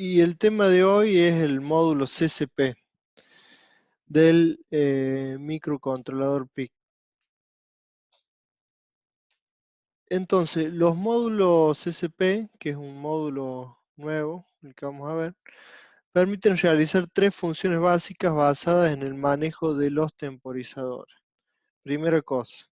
Y el tema de hoy es el módulo CCP del microcontrolador PIC. Entonces, los módulos CCP, que es un módulo nuevo, el que vamos a ver, permiten realizar tres funciones básicas basadas en el manejo de los temporizadores. Primera cosa,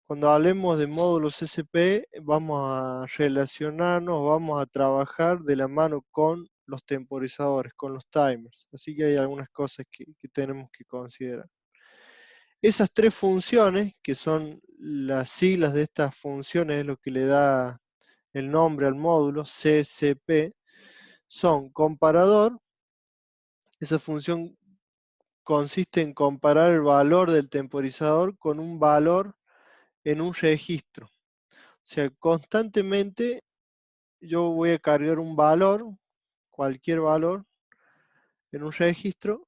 cuando hablemos de módulos CCP, vamos a relacionarnos, vamos a trabajar de la mano con los temporizadores, con los timers. Así que hay algunas cosas que tenemos que considerar. Esas tres funciones, que son las siglas de estas funciones, es lo que le da el nombre al módulo, CCP, son comparador. Esa función consiste en comparar el valor del temporizador con un valor en un registro. O sea, constantemente yo voy a cargar un valor, cualquier valor, en un registro,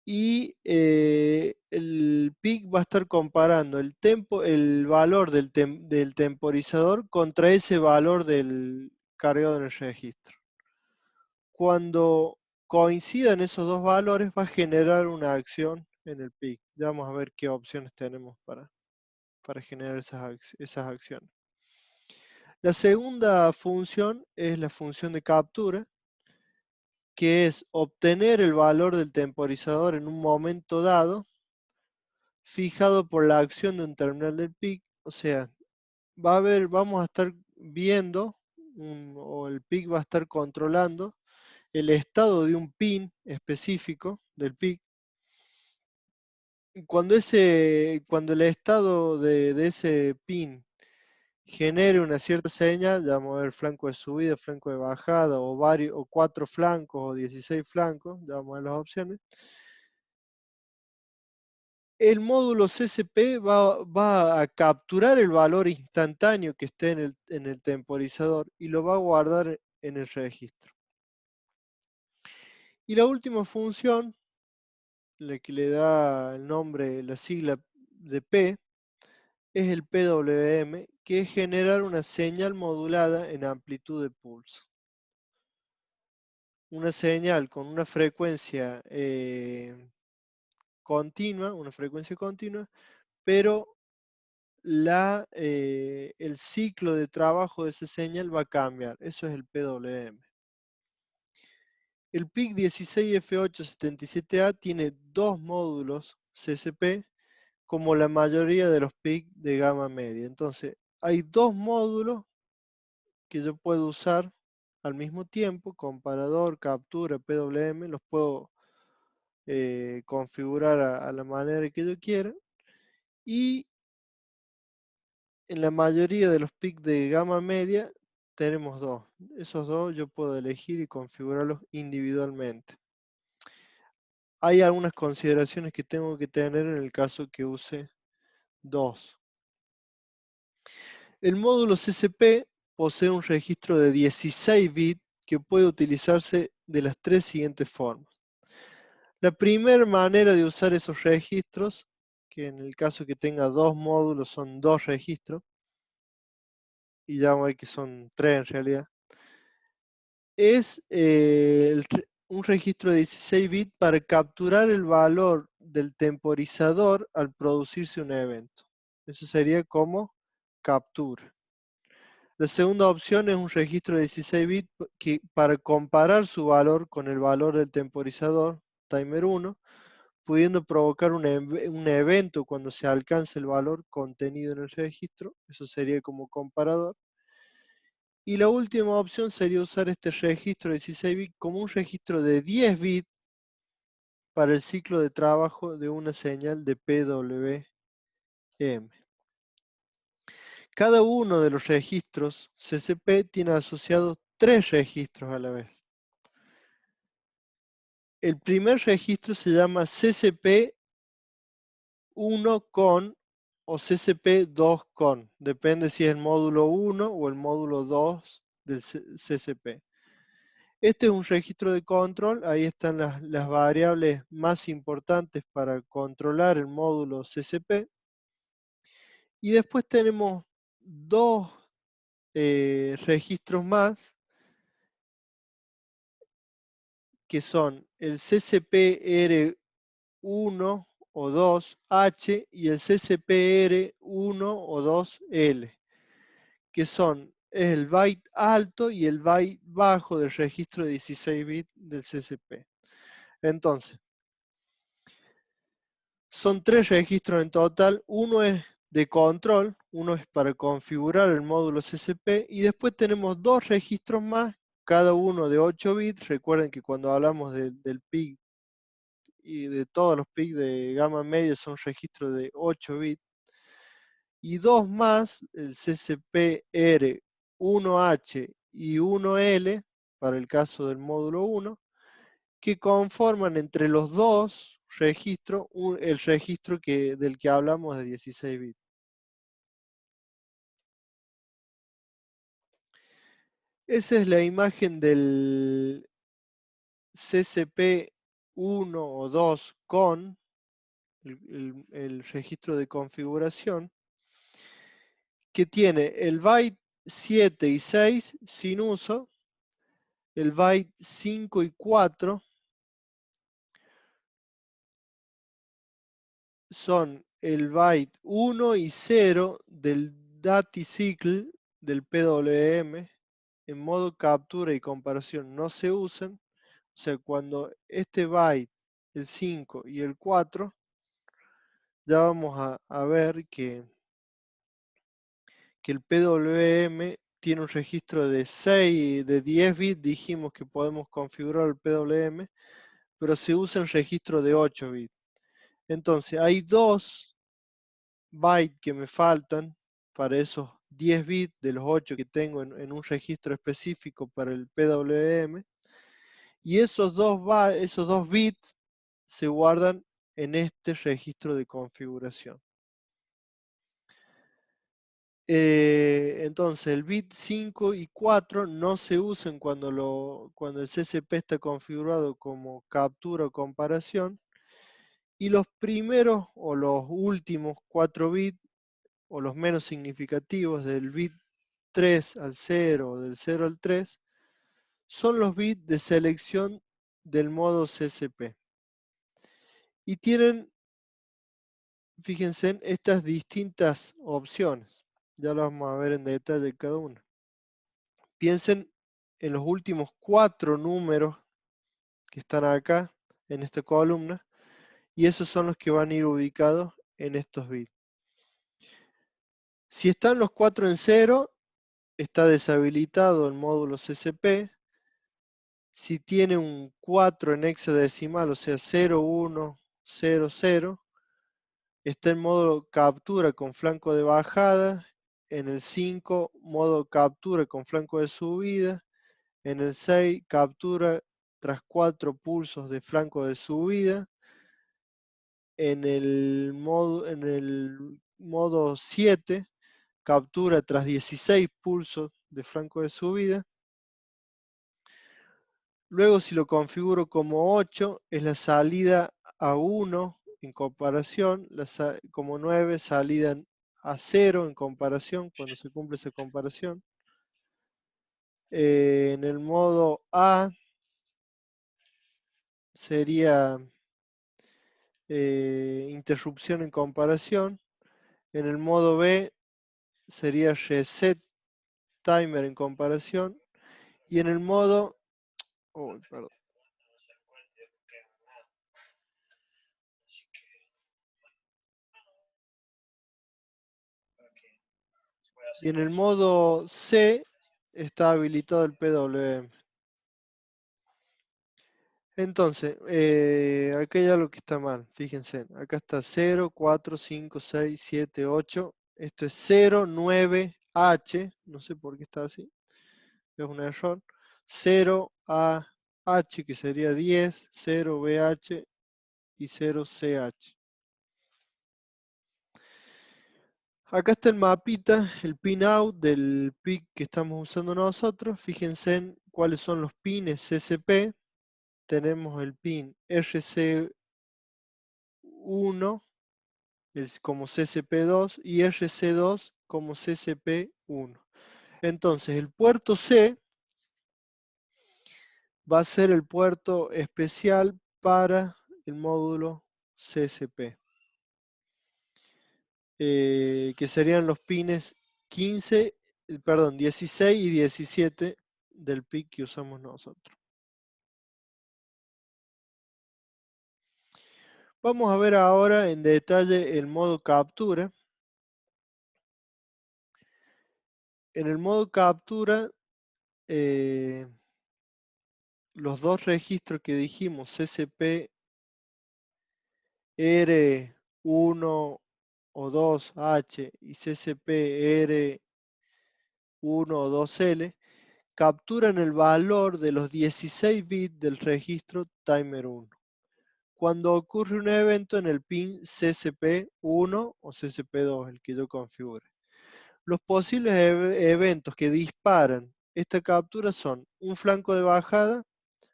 y el PIC va a estar comparando el valor del temporizador contra ese valor del cargado en el registro. Cuando coincidan esos dos valores va a generar una acción en el PIC. Ya vamos a ver qué opciones tenemos para generar esas acciones. La segunda función es la función de captura, que es obtener el valor del temporizador en un momento dado, fijado por la acción de un terminal del PIC. O sea, vamos a estar viendo, o el PIC va a estar controlando el estado de un pin específico del PIC. Cuando el estado de ese pin genere una cierta señal, ya vamos a ver flanco de subida, flanco de bajada, o 4 flancos, o 16 flancos, ya vamos a ver las opciones. El módulo CCP va a capturar el valor instantáneo que esté en el temporizador y lo va a guardar en el registro. Y la última función, la que le da el nombre, la sigla de P, es el PWM, que es generar una señal modulada en amplitud de pulso. Una señal con una frecuencia continua, pero el ciclo de trabajo de esa señal va a cambiar. Eso es el PWM. El PIC 16F877A tiene dos módulos CCP, como la mayoría de los PIC de gama media. Entonces, hay dos módulos que yo puedo usar al mismo tiempo: comparador, captura, PWM. Los puedo configurar a la manera que yo quiera. Y en la mayoría de los PIC de gama media tenemos dos. Esos dos yo puedo elegir y configurarlos individualmente. Hay algunas consideraciones que tengo que tener en el caso que use dos. El módulo CCP posee un registro de 16 bits que puede utilizarse de las tres siguientes formas. La primera manera de usar esos registros, que en el caso que tenga dos módulos son dos registros, y ya vamos a ver que son tres en realidad, es un registro de 16 bits para capturar el valor del temporizador al producirse un evento. Eso sería como captura. La segunda opción es un registro de 16 bits para comparar su valor con el valor del temporizador, timer 1, pudiendo provocar un evento cuando se alcance el valor contenido en el registro. Eso sería como comparador. Y la última opción sería usar este registro de 16 bits como un registro de 10 bits para el ciclo de trabajo de una señal de PWM. Cada uno de los registros CCP tiene asociados tres registros a la vez. El primer registro se llama CCP 1 con o CCP 2 con, depende si es el módulo 1 o el módulo 2 del CCP. Este es un registro de control, ahí están las variables más importantes para controlar el módulo CCP. Y después tenemos dos registros más que son el CCPR1 o 2H y el CCPR1 o 2L, que son el byte alto y el byte bajo del registro de 16 bits del CCP. Entonces, son 3 registros en total. Uno es de control, uno es para configurar el módulo CCP y después tenemos 2 registros más, cada uno de 8 bits. Recuerden que cuando hablamos del PIC y de todos los PIC de gama media son registros de 8 bits. Y 2 más, el CCPR1H y 1L, para el caso del módulo 1, que conforman entre los dos registros el registro del que hablamos de 16 bits. Esa es la imagen del CCP1 o 2 con el registro de configuración, que tiene el byte 7 y 6 sin uso, el byte 5 y 4 son el byte 1 y 0 del DatiCycle del PWM. En modo captura y comparación no se usan. O sea, cuando este byte, el 5 y el 4, ya vamos a ver que el PWM tiene un registro de 6, de 10 bits, dijimos que podemos configurar el PWM, pero se usa en registro de 8 bits. Entonces, hay 2 bytes que me faltan para esos 10 bits de los 8 que tengo en un registro específico para el PWM. Y esos dos bits se guardan en este registro de configuración. Entonces el bit 5 y 4 no se usan cuando el CCP está configurado como captura o comparación. Y los primeros o los últimos 4 bits, o los menos significativos, del bit 3 al 0 o del 0 al 3, son los bits de selección del modo CCP. Y tienen, fíjense, en estas distintas opciones. Ya lo vamos a ver en detalle cada una. Piensen en los últimos 4 números que están acá, en esta columna, y esos son los que van a ir ubicados en estos bits. Si están los 4 en 0, está deshabilitado el módulo CCP. Si tiene un 4 en hexadecimal, o sea 0, 1, 0, 0, está en modo captura con flanco de bajada. En el 5, modo captura con flanco de subida. En el 6, captura tras 4 pulsos de flanco de subida. En el modo 7, captura tras 16 pulsos de flanco de subida. Luego, si lo configuro como 8, es la salida a 1 en comparación, como 9, salida a 0 en comparación, cuando se cumple esa comparación. En el modo A sería interrupción en comparación. En el modo B sería reset timer en comparación. Y en el modo... perdón. Y en el modo C está habilitado el PWM. Entonces, acá hay algo que está mal, fíjense, acá está 0, 4, 5, 6, 7, 8, esto es 0, 9H, no sé por qué está así, es un error, 0AH que sería 10, 0BH y 0CH. Acá está el mapita, el pinout del PIC que estamos usando nosotros, fíjense en cuáles son los pines CCP, tenemos el pin RC1 como CCP2 y RC2 como CCP1. Entonces el puerto C va a ser el puerto especial para el módulo CSP, que serían los pines 16 y 17 del PIC que usamos nosotros. Vamos a ver ahora en detalle el modo captura. En el modo captura, los dos registros que dijimos, CCP R1 o 2H y CCP R1 o 2L, capturan el valor de los 16 bits del registro timer 1. Cuando ocurre un evento en el pin CCP1 o CCP2, el que yo configure. Los posibles eventos que disparan esta captura son un flanco de bajada,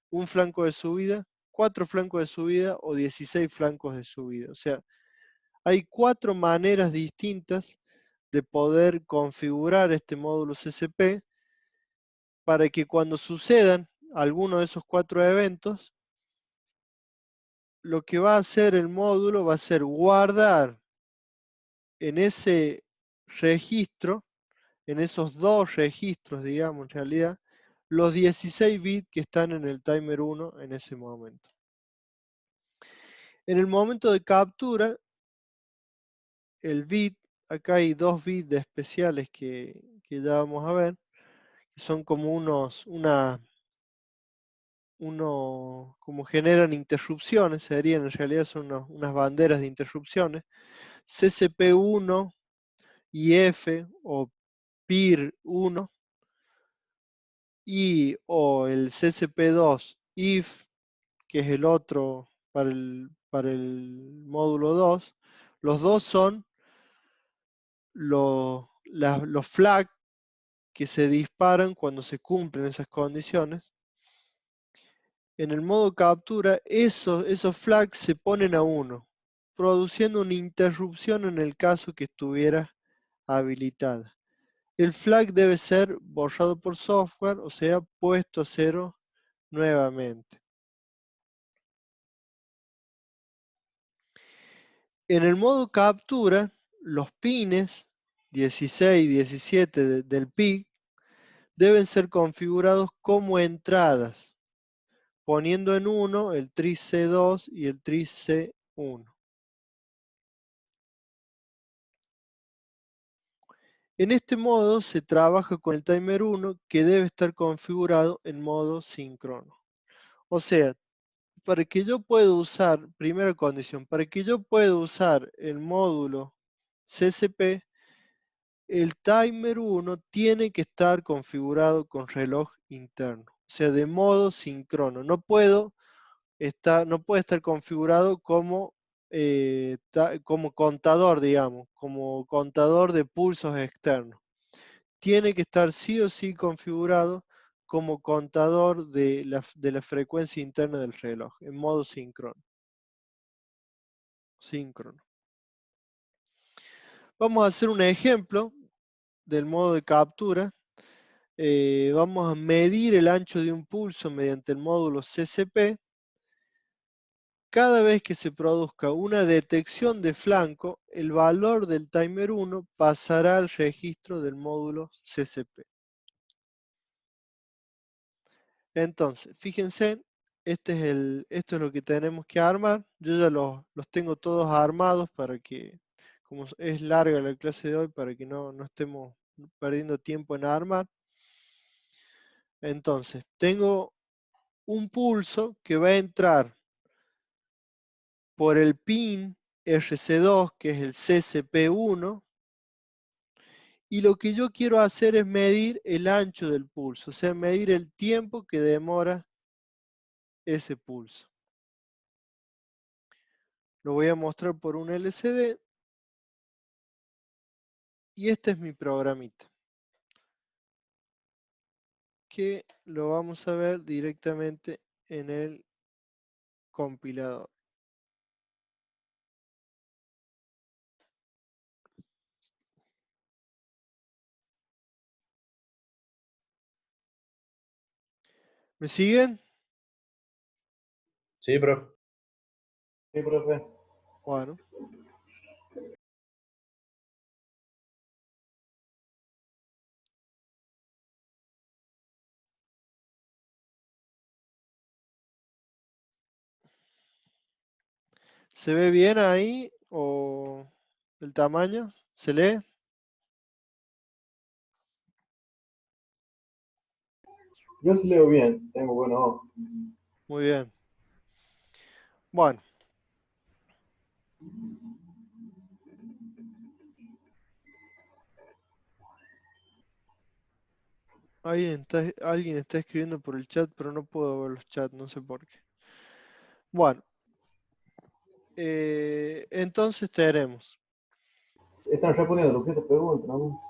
un flanco de subida, 4 flancos de subida o 16 flancos de subida. O sea, hay 4 maneras distintas de poder configurar este módulo CCP para que cuando sucedan alguno de esos 4 eventos, lo que va a hacer el módulo va a ser guardar en ese registro, en esos dos registros, digamos, en realidad, los 16 bits que están en el timer 1 en ese momento. En el momento de captura, el bit, acá hay 2 bits de especiales que ya vamos a ver, que son como como generan interrupciones, serían en realidad son unas banderas de interrupciones, CCP1 IF o PIR1 y o el CCP2 IF, que es el otro para el módulo 2. Los dos son los flags que se disparan cuando se cumplen esas condiciones. En el modo captura, esos flags se ponen a 1, produciendo una interrupción en el caso que estuviera habilitada. El flag debe ser borrado por software, o sea, puesto a 0 nuevamente. En el modo captura, los pines 16 y 17 del PIC deben ser configurados como entradas, poniendo en 1 el tris C2 y el tris C1. En este modo se trabaja con el timer 1 que debe estar configurado en modo síncrono. O sea, para que yo pueda usar, primera condición, para que yo pueda usar el módulo CCP, el timer 1 tiene que estar configurado con reloj interno, o sea, de modo síncrono. No puede estar configurado como contador, digamos, como contador de pulsos externos. Tiene que estar sí o sí configurado como contador de la frecuencia interna del reloj, en modo síncrono. Vamos a hacer un ejemplo del modo de captura. Vamos a medir el ancho de un pulso mediante el módulo CCP. Cada vez que se produzca una detección de flanco, el valor del timer 1 pasará al registro del módulo CCP. Entonces, fíjense, esto es lo que tenemos que armar. Yo ya los tengo todos armados para que, como es larga la clase de hoy, para que no estemos perdiendo tiempo en armar. Entonces, tengo un pulso que va a entrar por el pin RC2, que es el CCP1, y lo que yo quiero hacer es medir el ancho del pulso, o sea, medir el tiempo que demora ese pulso. Lo voy a mostrar por un LCD, y este es mi programita, que lo vamos a ver directamente en el compilador. ¿Me siguen? Sí, profe. Sí, profe. Bueno. ¿Se ve bien ahí o el tamaño? ¿Se lee? Yo sí leo bien, tengo buenos ojos. Muy bien. Bueno, alguien está escribiendo por el chat, pero no puedo ver los chats, no sé por qué. Bueno, entonces tenemos. Están respondiendo lo que te preguntan, ¿no?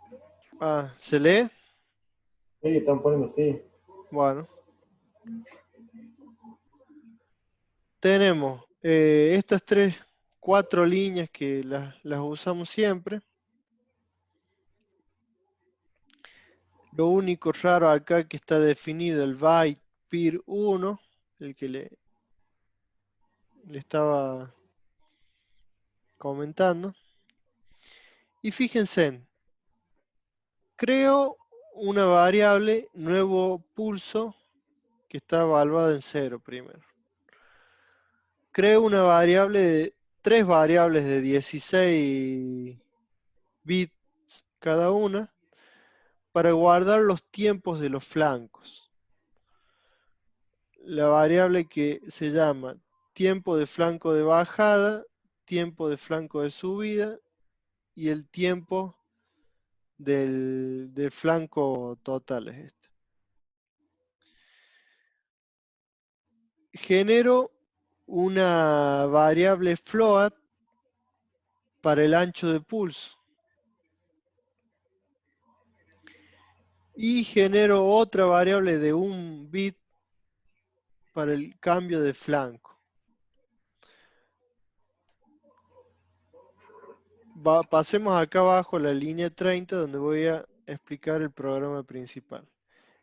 Ah, ¿se lee? Sí, están poniendo sí. Bueno, tenemos estas cuatro líneas que las usamos siempre. Lo único raro acá que está definido el byte pir 1, el que le estaba comentando. Y fíjense, creo una variable nuevo pulso que está evaluada en 0 primero. Creo una variable de tres variables de 16 bits cada una para guardar los tiempos de los flancos. La variable que se llama tiempo de flanco de bajada, tiempo de flanco de subida y el tiempo del flanco total es este. Genero una variable float para el ancho de pulso y genero otra variable de un bit para el cambio de flanco. Pasemos acá abajo a la línea 30 donde voy a explicar el programa principal.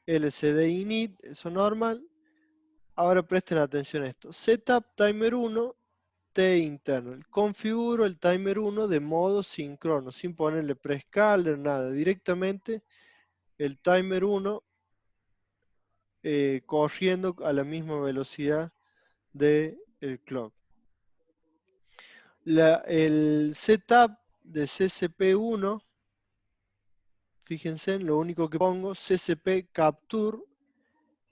LCD init, eso normal. Ahora presten atención a esto. Setup timer 1, T internal. Configuro el timer 1 de modo sincrono, sin ponerle prescaler, nada. Directamente el timer 1 corriendo a la misma velocidad del clock. El setup de CCP1, fíjense, lo único que pongo, CCP capture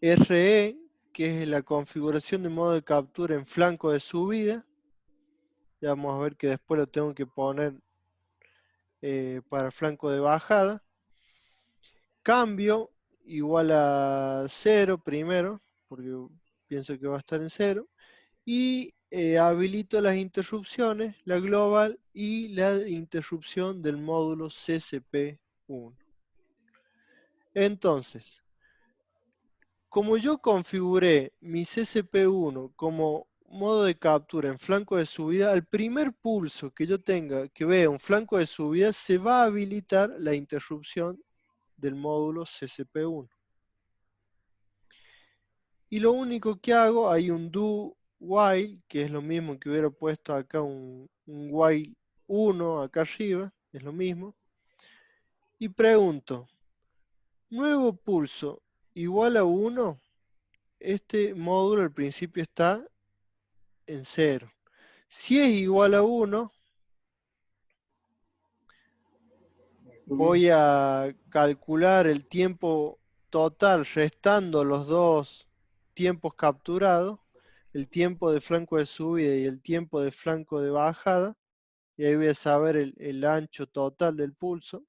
RE, que es la configuración de modo de captura en flanco de subida. Ya vamos a ver que después lo tengo que poner para flanco de bajada. Cambio igual a 0 primero, porque pienso que va a estar en 0. Y habilito las interrupciones, la global y la interrupción del módulo CCP1. Entonces, como yo configuré mi CCP1 como modo de captura en flanco de subida, al primer pulso que yo tenga que vea un flanco de subida, se va a habilitar la interrupción del módulo CCP1. Y lo único que hago, hay un do while, que es lo mismo que hubiera puesto acá un while 1 acá arriba, es lo mismo. Y pregunto, nuevo pulso igual a 1, este módulo al principio está en 0. Si es igual a 1, voy a calcular el tiempo total restando los dos tiempos capturados, el tiempo de flanco de subida y el tiempo de flanco de bajada, y ahí voy a saber el ancho total del pulso.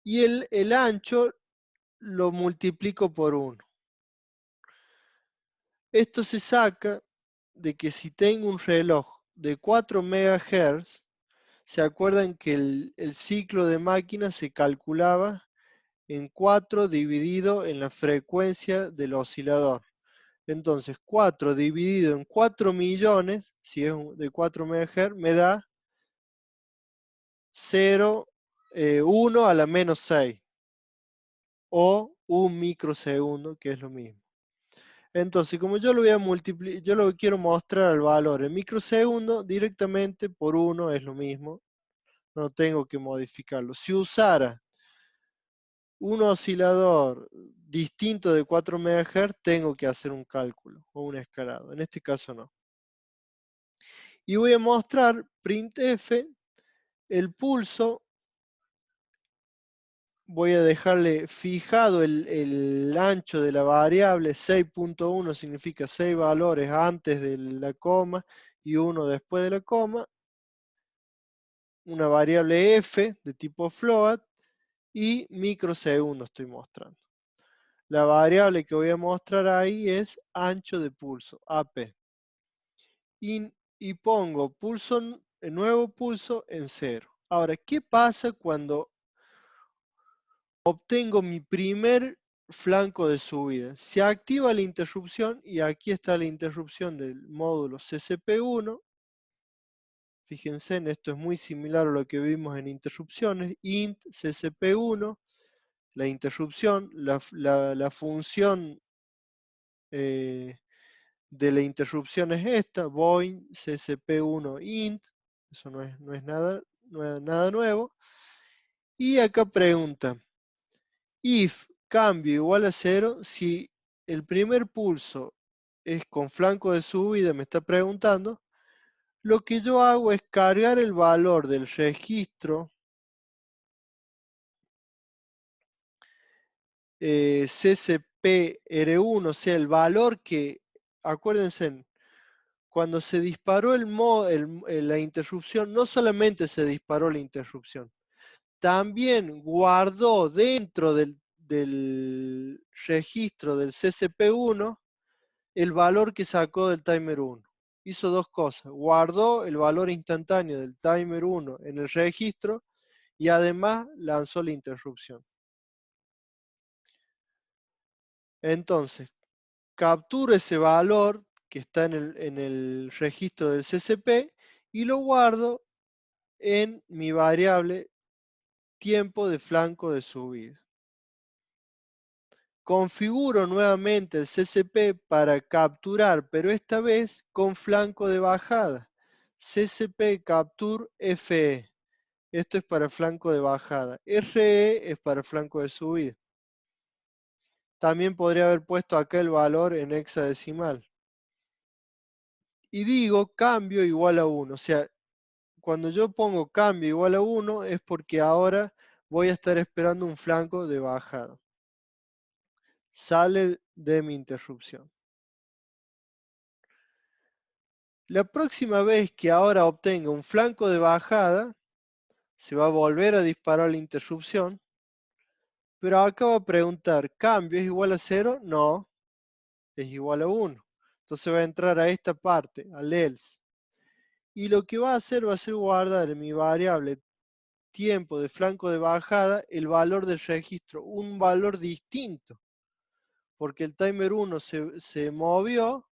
Y el ancho lo multiplico por 1. Esto se saca de que si tengo un reloj de 4 MHz, se acuerdan que el ciclo de máquina se calculaba en 4 dividido en la frecuencia del oscilador. Entonces, 4 dividido en 4 millones, si es de 4 MHz, me da 1 a la menos 6, o un microsegundo, que es lo mismo. Entonces, como yo lo voy a multiplicar, yo lo quiero mostrar al valor en microsegundos, directamente por 1 es lo mismo. No tengo que modificarlo. Si usara un oscilador distinto de 4 MHz, tengo que hacer un cálculo o un escalado. En este caso no. Y voy a mostrar printf el pulso. Voy a dejarle fijado el ancho de la variable. 6.1 significa 6 valores antes de la coma y 1 después de la coma. Una variable f de tipo float y microsegundos estoy mostrando. La variable que voy a mostrar ahí es ancho de pulso, AP. Y pongo pulso, el nuevo pulso en 0. Ahora, ¿qué pasa cuando obtengo mi primer flanco de subida? Se activa la interrupción y aquí está la interrupción del módulo CCP1. Fíjense, en esto es muy similar a lo que vimos en interrupciones. Int CCP1, la interrupción, la función de la interrupción es esta, void ccp1 int, eso no es nada nuevo. Y acá pregunta, if cambio igual a 0, si el primer pulso es con flanco de subida, me está preguntando, lo que yo hago es cargar el valor del registro CCPR1, o sea, el valor que, acuérdense, cuando se disparó la interrupción, no solamente se disparó la interrupción, también guardó dentro del registro del CCP1 el valor que sacó del timer 1. Hizo dos cosas, guardó el valor instantáneo del timer 1 en el registro y además lanzó la interrupción. Entonces, capturo ese valor que está en el registro del CCP y lo guardo en mi variable tiempo de flanco de subida. Configuro nuevamente el CCP para capturar, pero esta vez con flanco de bajada. CCP Capture FE. Esto es para flanco de bajada. RE es para flanco de subida. También podría haber puesto acá el valor en hexadecimal. Y digo cambio igual a 1. O sea, cuando yo pongo cambio igual a 1 es porque ahora voy a estar esperando un flanco de bajada. Sale de mi interrupción. La próxima vez que ahora obtenga un flanco de bajada, se va a volver a disparar la interrupción, pero acá va a preguntar, ¿cambio es igual a 0? No, es igual a 1. Entonces va a entrar a esta parte, al else. Y lo que va a hacer guardar en mi variable tiempo de flanco de bajada el valor del registro, un valor distinto, porque el timer 1 se movió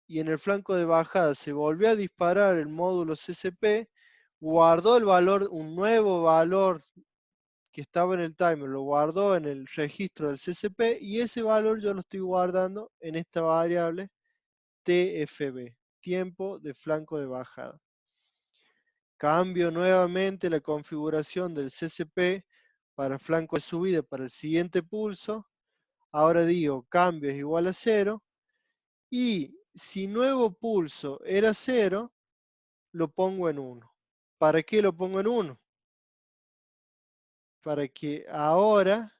y en el flanco de bajada se volvió a disparar el módulo CCP, guardó el valor, un nuevo valor que estaba en el timer, lo guardó en el registro del CCP y ese valor yo lo estoy guardando en esta variable TFB, tiempo de flanco de bajada. Cambio nuevamente la configuración del CCP para flanco de subida para el siguiente pulso. Ahora digo cambio es igual a 0 y si nuevo pulso era 0, lo pongo en 1. ¿Para qué lo pongo en 1? Para que ahora,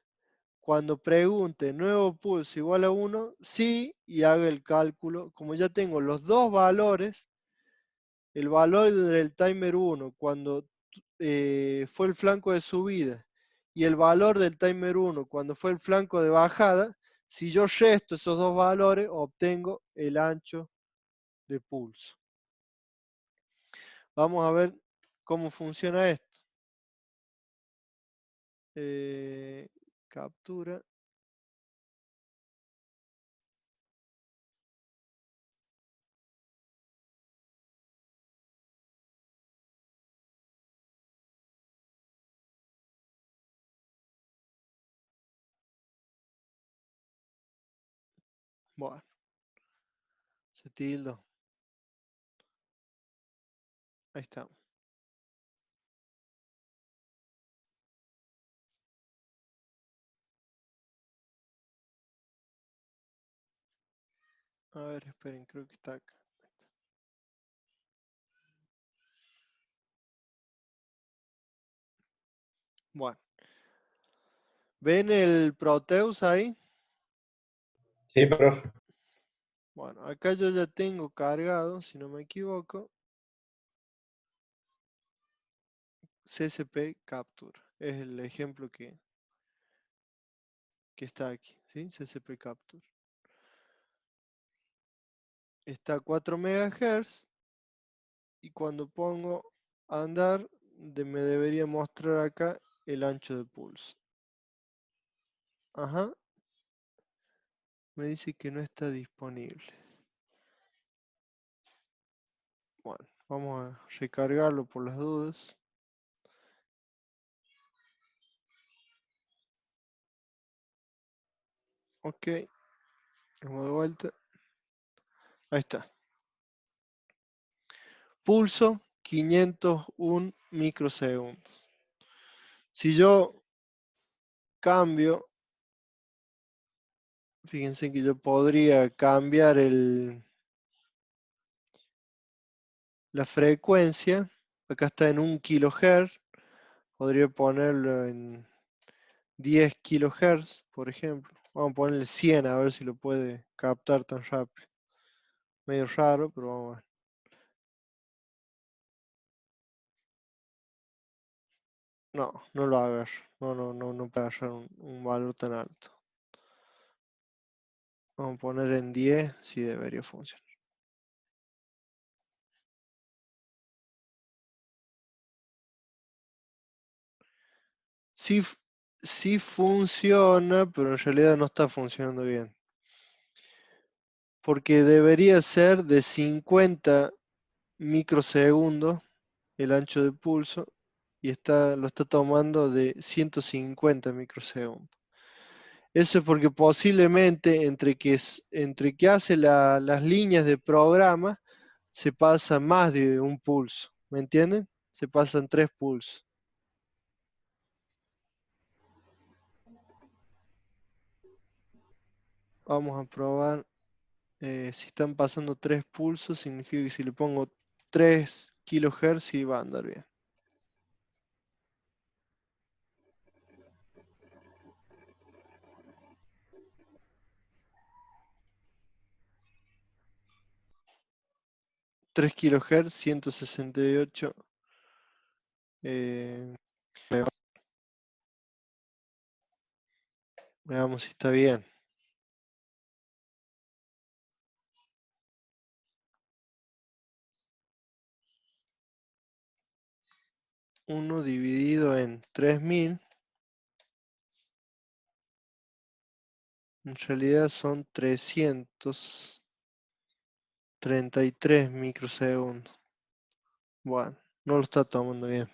cuando pregunte nuevo pulso igual a 1, sí, y haga el cálculo. Como ya tengo los dos valores, el valor del timer 1 cuando fue el flanco de subida y el valor del timer 1 cuando fue el flanco de bajada, si yo resto esos dos valores, obtengo el ancho de pulso. Vamos a ver cómo funciona esto. Captura. Bueno, se tildo. Ahí está. A ver, esperen, creo que está acá. Bueno, ¿ven el Proteus ahí? Sí, profe. Bueno, acá yo ya tengo cargado, si no me equivoco, CSP Capture. Es el ejemplo que está aquí, ¿sí? CSP Capture. Está a 4 MHz y cuando pongo andar, me debería mostrar acá el ancho de pulso. Ajá, me dice que no está disponible. Bueno, vamos a recargarlo por las dudas. Ok, vamos de vuelta. Ahí está. Pulso 501 microsegundos. Si yo cambio, fíjense que yo podría cambiar la frecuencia. Acá está en 1 kHz. Podría ponerlo en 10 kHz, por ejemplo. Vamos a ponerle 100 a ver si lo puede captar tan rápido. Medio raro, pero vamos a ver. No, no lo agarro. No puede agarrar un valor tan alto. Vamos a poner en 10, si debería funcionar. Sí, sí funciona, pero en realidad no está funcionando bien. Porque debería ser de 50 microsegundos el ancho de pulso y lo está tomando de 150 microsegundos. Eso es porque posiblemente entre que hace las líneas de programa se pasa más de un pulso. ¿Me entienden? Se pasan 3 pulsos. Vamos a probar. Si están pasando 3 pulsos, significa que si le pongo 3 kHz, sí va a andar bien. Tres kHz, 168. eh, Veamos si está bien. 1 dividido en 3000. En realidad son 333 microsegundos. Bueno, no lo está tomando bien.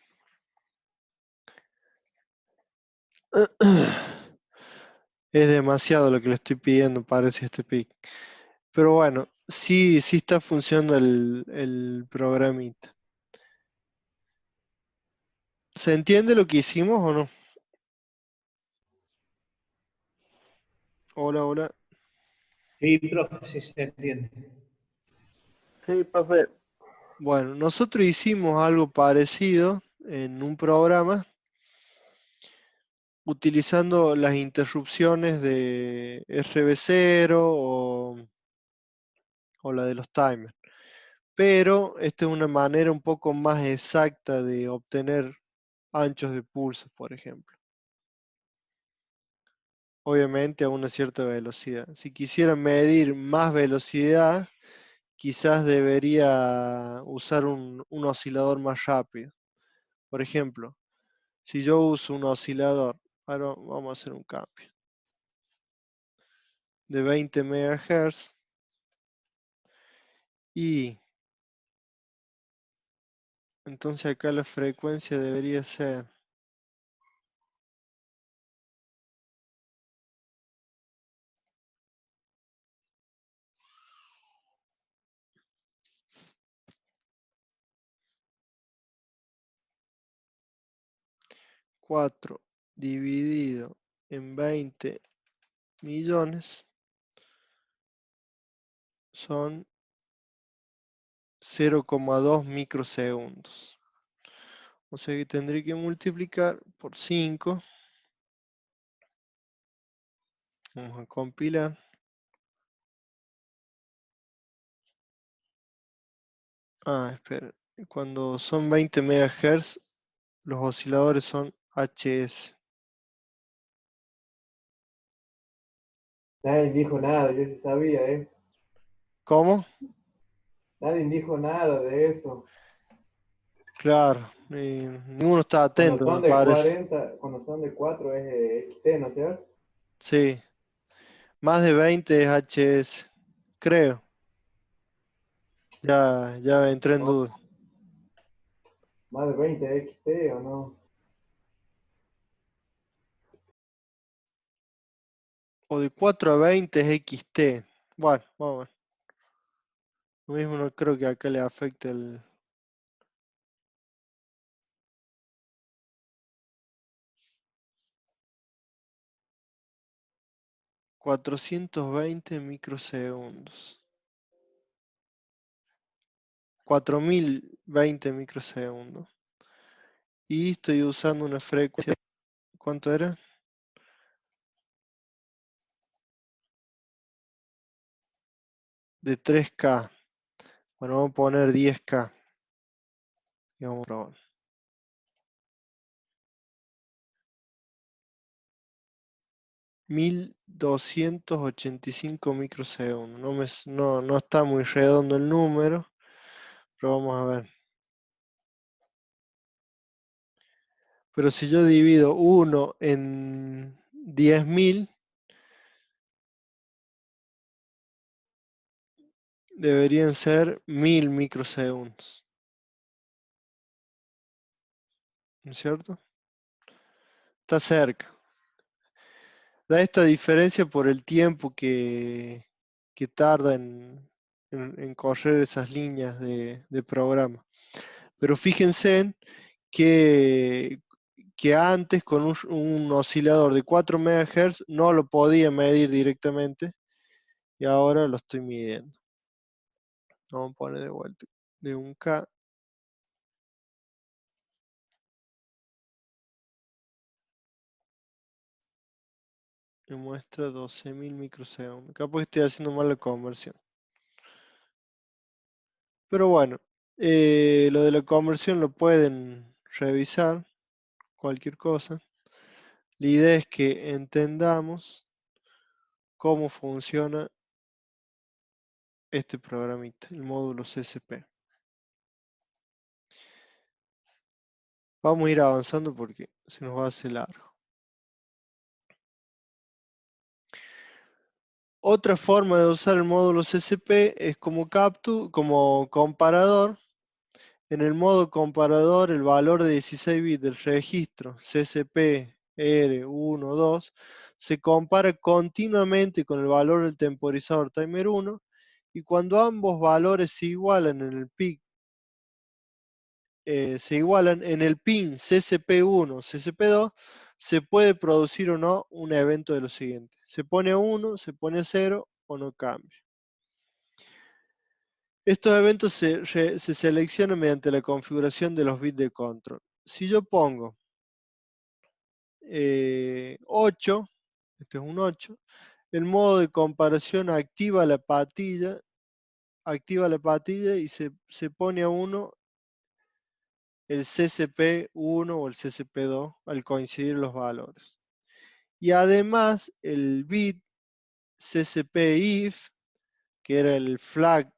Es demasiado lo que le estoy pidiendo, parece este pic. Pero bueno, sí está funcionando el programita. ¿Se entiende lo que hicimos o no? Hola, hola. Sí, profe, sí se entiende. Sí, profe. Bueno, nosotros hicimos algo parecido en un programa utilizando las interrupciones de RB0 o la de los timers. Pero esta es una manera un poco más exacta de obtener anchos de pulso, por ejemplo. Obviamente a una cierta velocidad. Si quisiera medir más velocidad, quizás debería usar un oscilador más rápido. Por ejemplo, si yo uso un oscilador, ahora vamos a hacer un cambio, de 20 MHz y entonces acá la frecuencia debería ser 4 dividido en 20 millones son 0,2 microsegundos. O sea que tendré que multiplicar por 5. Vamos a compilar. Espera. Cuando son 20 MHz, los osciladores son HS. Nadie dijo nada, yo sí sabía eso. ¿Cómo? Nadie dijo nada de eso. Claro, ninguno está Cuando atento, son me de parece. 40, cuando son de 4 es XT, ¿no es cierto? Sí, más de 20 es HS, creo. Ya entré en No, duda. más de 20 es XT o no. O de 4 a 20 es XT. Bueno, vamos a ver. Lo mismo no creo que acá le afecte el... ...420 microsegundos. 4020 microsegundos. Y estoy usando una frecuencia... ¿Cuánto era? De 3K. Bueno, vamos a poner 10K. Y vamos a probar. 1285 microsegundos. No está muy redondo el número, pero vamos a ver. Pero si yo divido 1 en 10.000, deberían ser 1000 microsegundos. ¿No es cierto? Está cerca. Da esta diferencia por el tiempo que tarda en correr esas líneas de programa. Pero fíjense en que antes con un oscilador de 4 MHz no lo podía medir directamente y ahora lo estoy midiendo. Vamos a poner de vuelta de 1K. Me muestra 12.000 microsegundos. Capaz que estoy haciendo mal la conversión. Pero bueno, lo de la conversión lo pueden revisar, cualquier cosa. La idea es que entendamos cómo funciona este programita, el módulo CSP. Vamos a ir avanzando porque se nos va a hacer largo. Otra forma de usar el módulo CSP es como comparador. En el modo comparador, el valor de 16 bits del registro CSP R1, 2 se compara continuamente con el valor del temporizador timer 1 y cuando ambos valores se igualan en el pin CSP1, CSP2, se puede producir o no un evento de lo siguiente. Se pone a 1, se pone a 0 o no cambia. Estos eventos se seleccionan mediante la configuración de los bits de control. Si yo pongo 8, este es un 8, el modo de comparación activa la patilla y se pone a 1 el CSP1 o el CSP2 al coincidir los valores. Y además el bit CSP-IF, que era el flag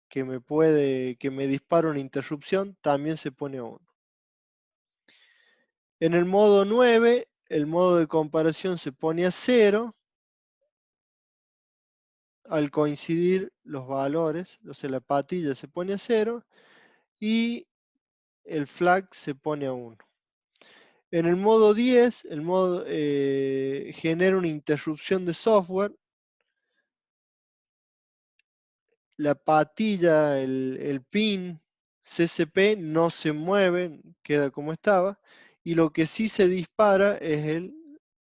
que me dispara una interrupción, también se pone a 1. En el modo 9, el modo de comparación se pone a 0 al coincidir los valores, o sea, la patilla se pone a 0 y el flag se pone a 1. En el modo 10, el modo genera una interrupción de software. La patilla, el pin CSP no se mueve, queda como estaba, y lo que sí se dispara es el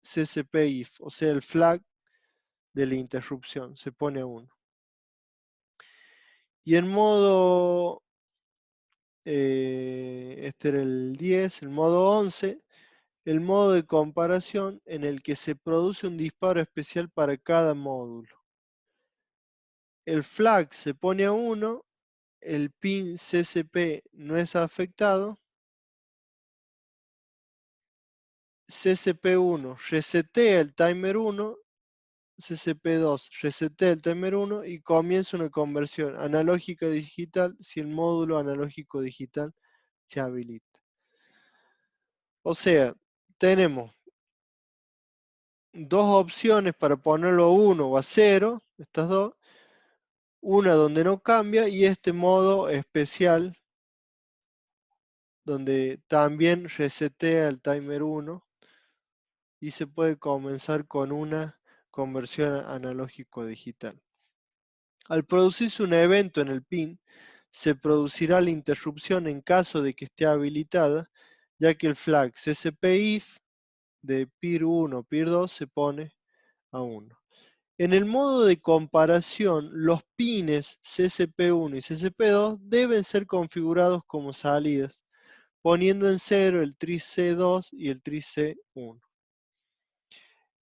CCP if, o sea, el flag de la interrupción, se pone a 1. Y en modo, este era el 10, el modo 11, el modo de comparación en el que se produce un disparo especial para cada módulo. El flag se pone a 1, el pin CCP no es afectado, CCP1 resetea el timer 1, CCP2 resetea el timer 1 y comienza una conversión analógica digital si el módulo analógico digital se habilita. O sea, tenemos dos opciones para ponerlo a 1 o a 0, estas dos, una donde no cambia y este modo especial donde también resetea el timer 1 y se puede comenzar con una conversión analógico digital. Al producirse un evento en el pin, se producirá la interrupción en caso de que esté habilitada, ya que el flag CCP-IF de PIR 1 o PIR 2 se pone a 1. En el modo de comparación, los pines CCP1 y CCP2 deben ser configurados como salidas, poniendo en 0 el TRIC2 y el TRIC1.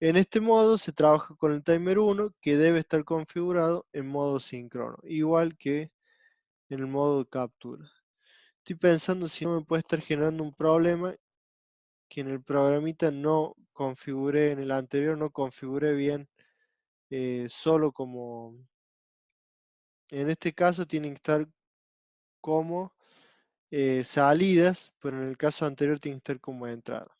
En este modo se trabaja con el timer 1 que debe estar configurado en modo síncrono, igual que en el modo de captura. Estoy pensando si no me puede estar generando un problema que en el programita no configuré, en el anterior no configuré bien, solo como, en este caso tienen que estar como salidas, pero en el caso anterior tienen que estar como entrada.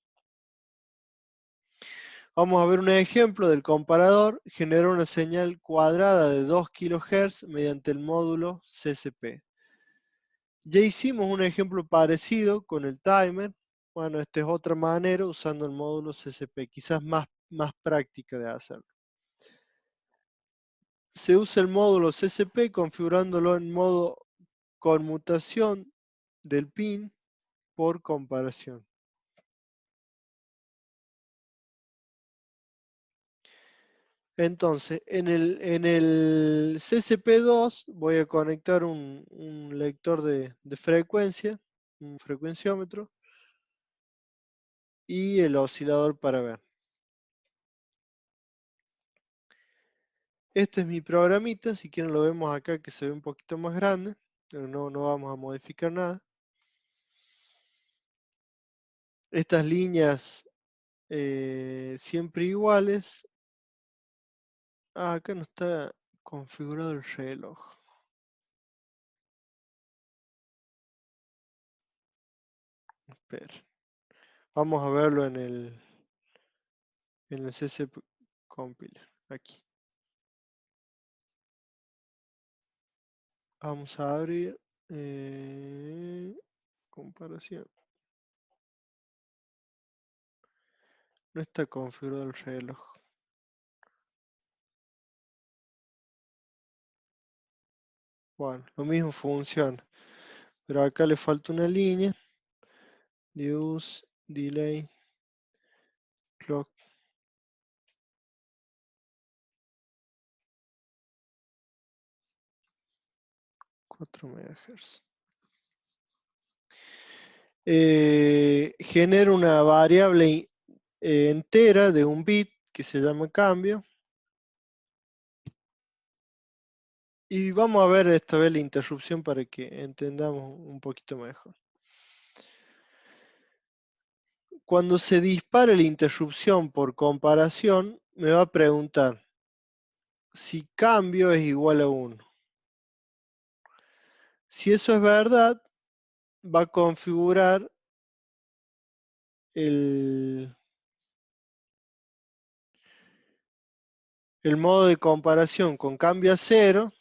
Vamos a ver un ejemplo del comparador. Genera una señal cuadrada de 2 kHz mediante el módulo CCP. Ya hicimos un ejemplo parecido con el timer. Bueno, esta es otra manera usando el módulo CCP, quizás más práctica de hacerlo. Se usa el módulo CCP configurándolo en modo conmutación del pin por comparación. Entonces, en el CCP2 voy a conectar un lector de frecuencia, un frecuenciómetro, y el oscilador para ver. Este es mi programita, si quieren lo vemos acá que se ve un poquito más grande, pero no vamos a modificar nada. Estas líneas siempre iguales. Acá no está configurado el reloj. Espera. Vamos a verlo en el CC Compiler. Aquí. Vamos a abrir comparación. No está configurado el reloj. Bueno, lo mismo funciona. Pero acá le falta una línea. Use, delay, clock. 4 MHz. Genera una variable entera de un bit que se llama cambio. Y vamos a ver esta vez la interrupción para que entendamos un poquito mejor. Cuando se dispare la interrupción por comparación, me va a preguntar si cambio es igual a 1. Si eso es verdad, va a configurar el modo de comparación con cambio a 0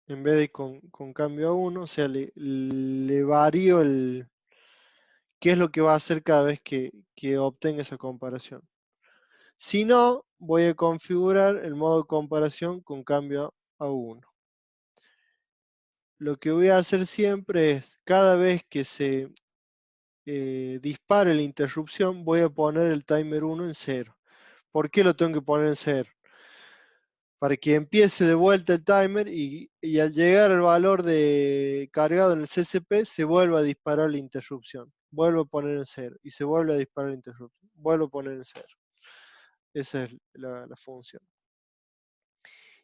en vez de con cambio a 1, o sea, le varío qué es lo que va a hacer cada vez que obtenga esa comparación. Si no, voy a configurar el modo de comparación con cambio a 1. Lo que voy a hacer siempre es, cada vez que se dispare la interrupción, voy a poner el timer 1 en 0. ¿Por qué lo tengo que poner en 0? Para que empiece de vuelta el timer y al llegar al valor de cargado en el CCP se vuelva a disparar la interrupción. Vuelvo a poner en 0 y se vuelve a disparar la interrupción. Vuelvo a poner en 0. Esa es la función.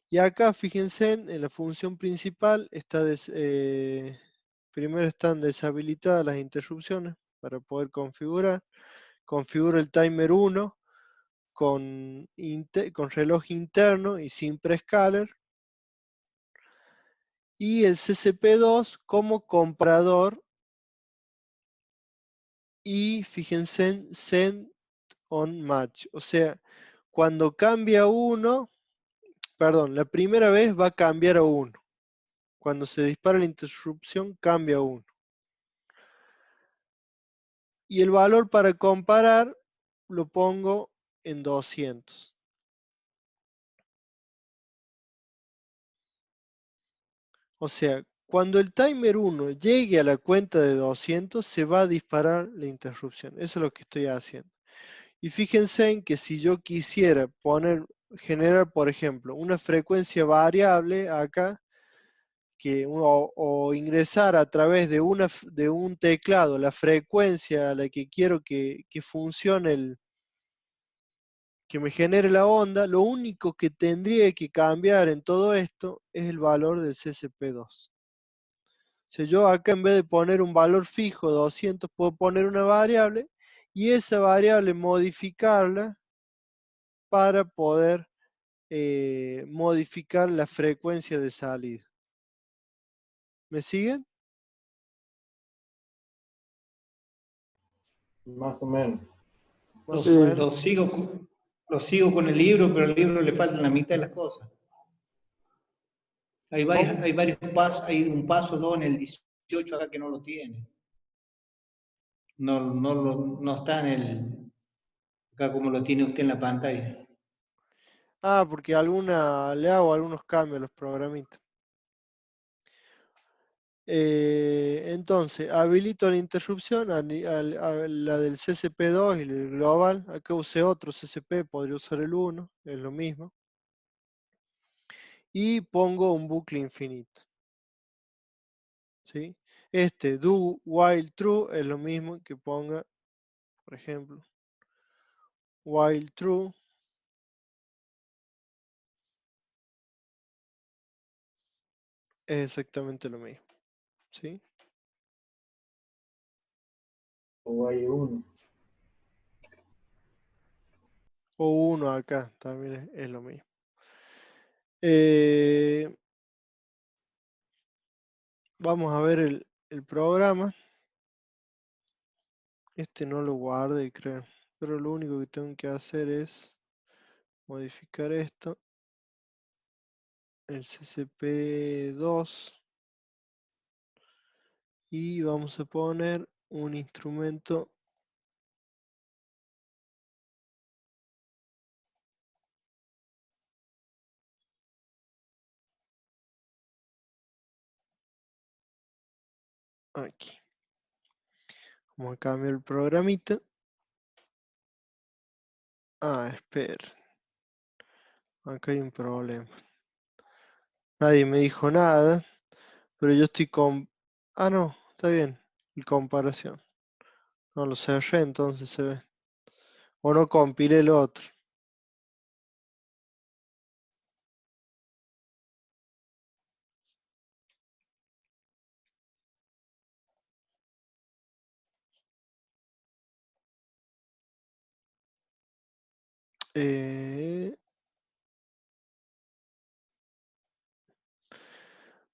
Y acá fíjense en la función principal, primero están deshabilitadas las interrupciones para poder configurar. Configuro el timer 1 con reloj interno y sin prescaler. Y el CCP2 como comparador. Y fíjense en send on match. O sea, cuando cambia uno, perdón, la primera vez va a cambiar a 1. Cuando se dispara la interrupción, cambia a 1. Y el valor para comparar lo pongo en 200. O sea, cuando el timer 1 llegue a la cuenta de 200, se va a disparar la interrupción. Eso es lo que estoy haciendo. Y fíjense en que si yo quisiera generar, por ejemplo, una frecuencia variable acá, o ingresar a través de un teclado la frecuencia a la que quiero que funcione que me genere la onda, lo único que tendría que cambiar en todo esto es el valor del CCP2. O sea, yo acá en vez de poner un valor fijo, 200, puedo poner una variable y esa variable modificarla para poder modificar la frecuencia de salida. ¿Me siguen? Más o menos. Más o menos. Lo sigo con el libro, pero al libro le faltan la mitad de las cosas. Hay varios pasos, hay un paso 2 en el 18 acá que no lo tiene. No está en acá como lo tiene usted en la pantalla. Ah, porque le hago algunos cambios a los programitas. Entonces, habilito la interrupción a la del CCP2 y el global. Acá usé otro CCP, podría usar el 1, es lo mismo. Y pongo un bucle infinito. ¿Sí? Do while true es lo mismo que ponga, por ejemplo, while true. Es exactamente lo mismo. ¿Sí? O hay uno. O 1 acá, también es lo mismo. Vamos a ver el programa. No lo guardé, creo. Pero lo único que tengo que hacer es modificar esto. El CCP2. Y vamos a poner un instrumento aquí. Vamos a cambiar el programita. Ah, espera. Acá hay un problema. Nadie me dijo nada, pero yo estoy con... Ah, no, está bien. Y comparación. No lo cerré, entonces se ve. O no compilé el otro.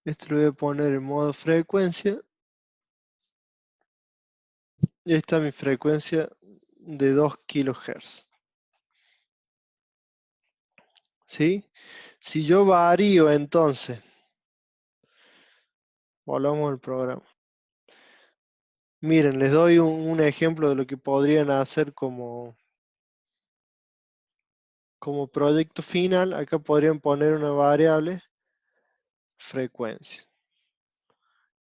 Esto lo voy a poner en modo frecuencia. Y ahí está mi frecuencia de 2 kHz. ¿Sí? Si yo varío entonces, volvamos al programa. Miren, les doy un ejemplo de lo que podrían hacer como proyecto final. Acá podrían poner una variable frecuencia,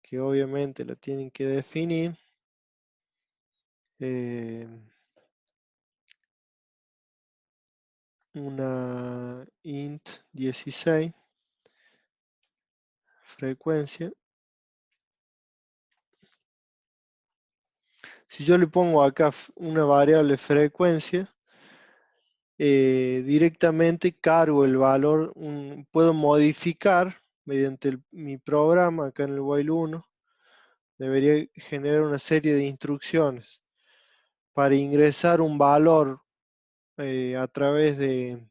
que obviamente la tienen que definir. una int 16 frecuencia. Si yo le pongo acá una variable frecuencia, directamente cargo el valor, puedo modificar mediante mi programa acá en el while 1, debería generar una serie de instrucciones para ingresar un valor a través de,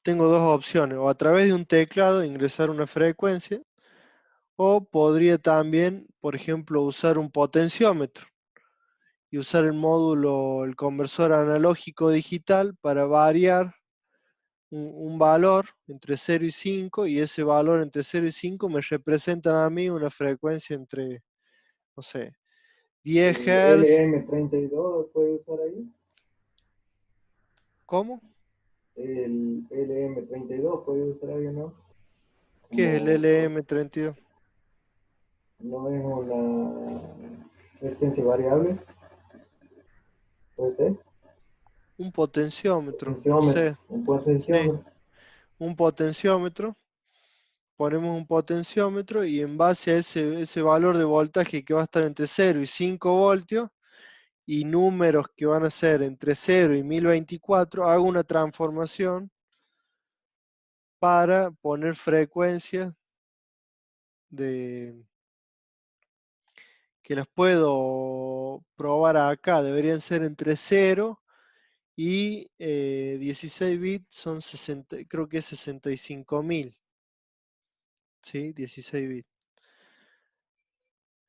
tengo dos opciones, o a través de un teclado ingresar una frecuencia, o podría también, por ejemplo, usar un potenciómetro y usar el módulo, el conversor analógico digital para variar un valor entre 0 y 5, y ese valor entre 0 y 5 me representan a mí una frecuencia entre, no sé, 10 El Hz. LM32 puede usar ahí. ¿Cómo? El LM32 puede usar ahí, ¿no? ¿Qué es el Como LM32? no es una resistencia variable, puede ser. Un potenciómetro, no Potenciómetro, sé. un Sí, potenciómetro. un potenciómetro. Ponemos un potenciómetro y en base a ese valor de voltaje que va a estar entre 0 y 5 voltios y números que van a ser entre 0 y 1024, hago una transformación para poner frecuencias de, que las puedo probar acá. Deberían ser entre 0 y 16 bits, son 60, creo que es 65.000. ¿Sí? 16 bits.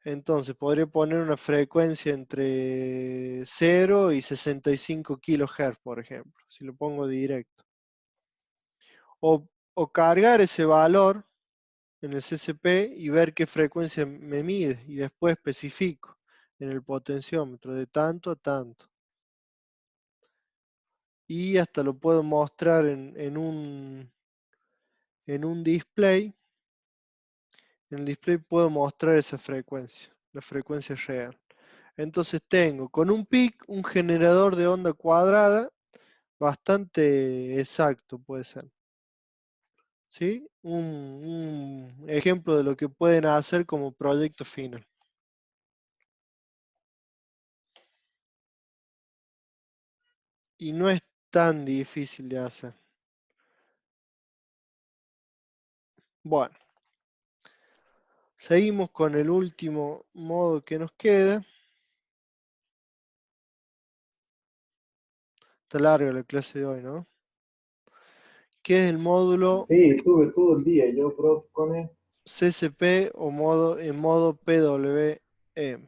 Entonces podría poner una frecuencia entre 0 y 65 kHz, por ejemplo, si lo pongo directo. O cargar ese valor en el CCP y ver qué frecuencia me mide, y después especifico en el potenciómetro de tanto a tanto. Y hasta lo puedo mostrar en un display. En el display puedo mostrar esa frecuencia, la frecuencia real. Entonces tengo con un PIC un generador de onda cuadrada bastante exacto, puede ser. ¿Sí? Un ejemplo de lo que pueden hacer como proyecto final. Y no es tan difícil de hacer. Bueno, seguimos con el último modo que nos queda. Está larga la clase de hoy, ¿no? Que es el módulo Sí, estuve todo el día yo, profe, con él. CCP o en modo PWM.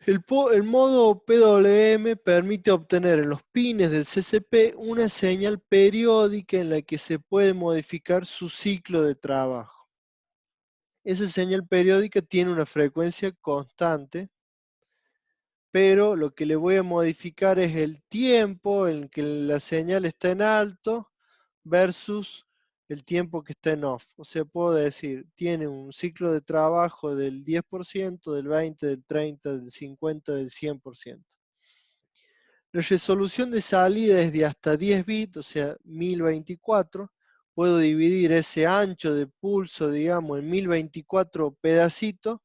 El modo PWM permite obtener en los pines del CCP una señal periódica en la que se puede modificar su ciclo de trabajo. Esa señal periódica tiene una frecuencia constante, pero lo que le voy a modificar es el tiempo en que la señal está en alto versus el tiempo que está en off. O sea, puedo decir, tiene un ciclo de trabajo del 10%, del 20%, del 30%, del 50%, del 100%. La resolución de salida es de hasta 10 bits, o sea, 1024. Puedo dividir ese ancho de pulso, digamos, en 1024 pedacitos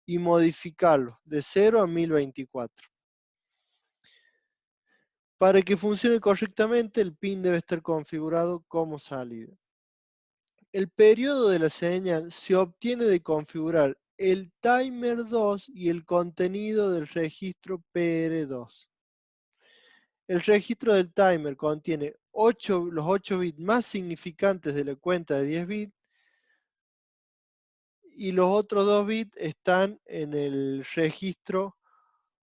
y modificarlo de 0 a 1024. Para que funcione correctamente, el pin debe estar configurado como salida. El periodo de la señal se obtiene de configurar el timer 2 y el contenido del registro PR2. El registro del timer contiene los 8 bits más significantes de la cuenta de 10 bits, y los otros 2 bits están en el registro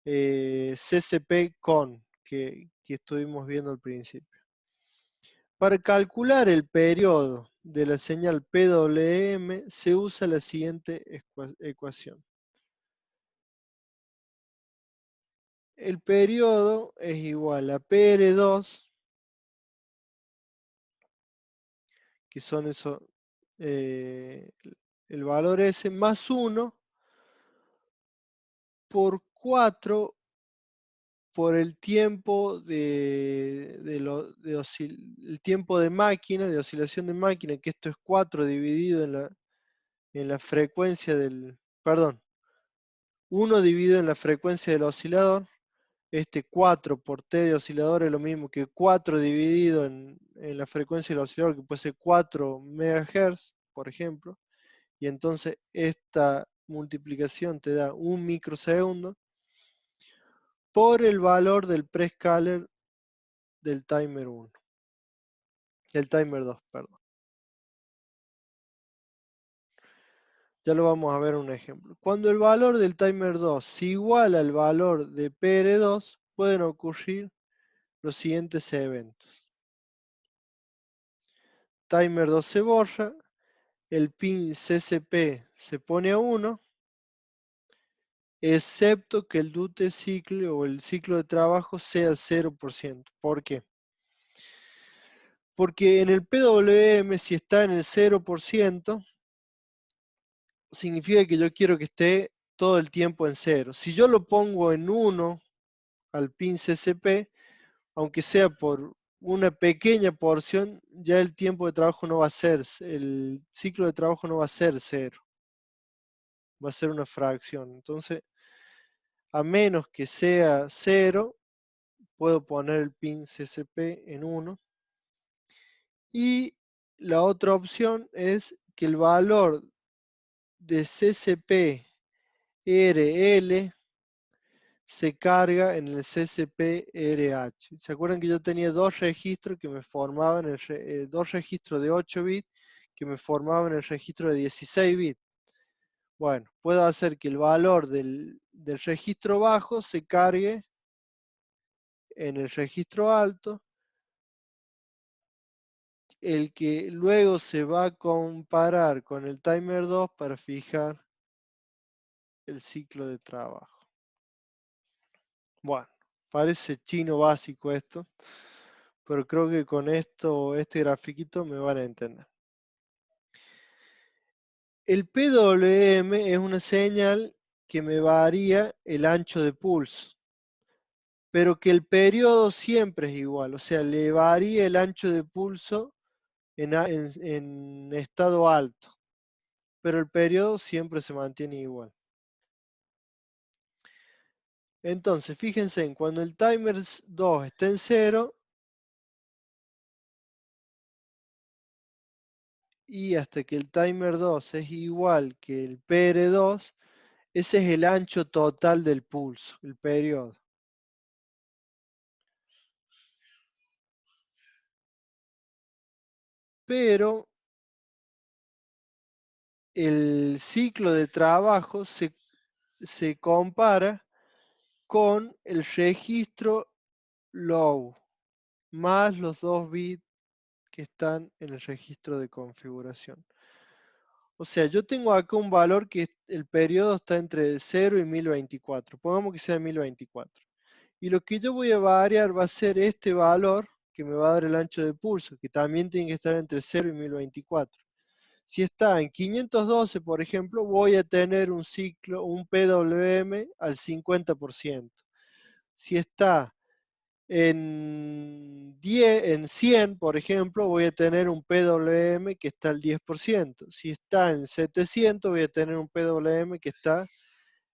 CCP-CON que estuvimos viendo al principio. Para calcular el periodo de la señal PWM se usa la siguiente ecuación. El periodo es igual a PR2, que son esos, el valor ese, más 1 por 4 por el tiempo el tiempo de máquina, de oscilación de máquina, que esto es 4 dividido en la frecuencia del, perdón, 1 dividido en la frecuencia del oscilador. Este 4 por T de oscilador es lo mismo que 4 dividido en la frecuencia del oscilador, que puede ser 4 MHz, por ejemplo. Y entonces esta multiplicación te da 1 microsegundo por el valor del prescaler del timer 1, del timer 2, perdón. Ya lo vamos a ver en un ejemplo. Cuando el valor del timer 2 se iguala al valor de PR2, pueden ocurrir los siguientes eventos. Timer 2 se borra, el pin CCP se pone a 1, excepto que el duty cycle o el ciclo de trabajo sea 0%. ¿Por qué? Porque en el PWM, si está en el 0%, significa que yo quiero que esté todo el tiempo en 0. Si yo lo pongo en 1 al pin CCP, aunque sea por una pequeña porción, ya el tiempo de trabajo no va a ser, el ciclo de trabajo no va a ser 0. Va a ser una fracción. Entonces, a menos que sea 0, puedo poner el pin CCP en 1. Y la otra opción es que el valor de CCP RL se carga en el CCP RH. ¿Se acuerdan que yo tenía dos registros que me formaban, dos registros de 8 bits que me formaban el registro de 16 bits? Bueno, puedo hacer que el valor del registro bajo se cargue en el registro alto, el que luego se va a comparar con el timer 2 para fijar el ciclo de trabajo. Bueno, parece chino básico esto, pero creo que con esto, este grafiquito me van a entender. El PWM es una señal que me varía el ancho de pulso, pero que el periodo siempre es igual, o sea, le varía el ancho de pulso en estado alto, pero el periodo siempre se mantiene igual. Entonces, fíjense, en cuando el timer 2 está en 0, y hasta que el timer 2 es igual que el PR2, ese es el ancho total del pulso, el periodo. Pero el ciclo de trabajo se compara con el registro low más los 2 bits que están en el registro de configuración. O sea, yo tengo acá un valor que el periodo está entre 0 y 1024. Pongamos que sea 1024. Y lo que yo voy a variar va a ser este valor que me va a dar el ancho de pulso, que también tiene que estar entre 0 y 1024. Si está en 512, por ejemplo, voy a tener un ciclo, un PWM al 50%. Si está en 100, por ejemplo, voy a tener un PWM que está al 10%. Si está en 700, voy a tener un PWM que está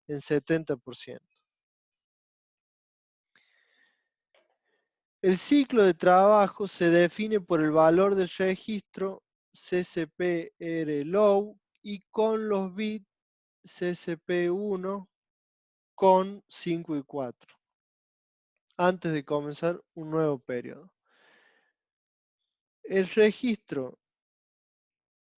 en 70%. El ciclo de trabajo se define por el valor del registro CCPR low y con los bits CCP1 con 5 y 4 antes de comenzar un nuevo periodo. El registro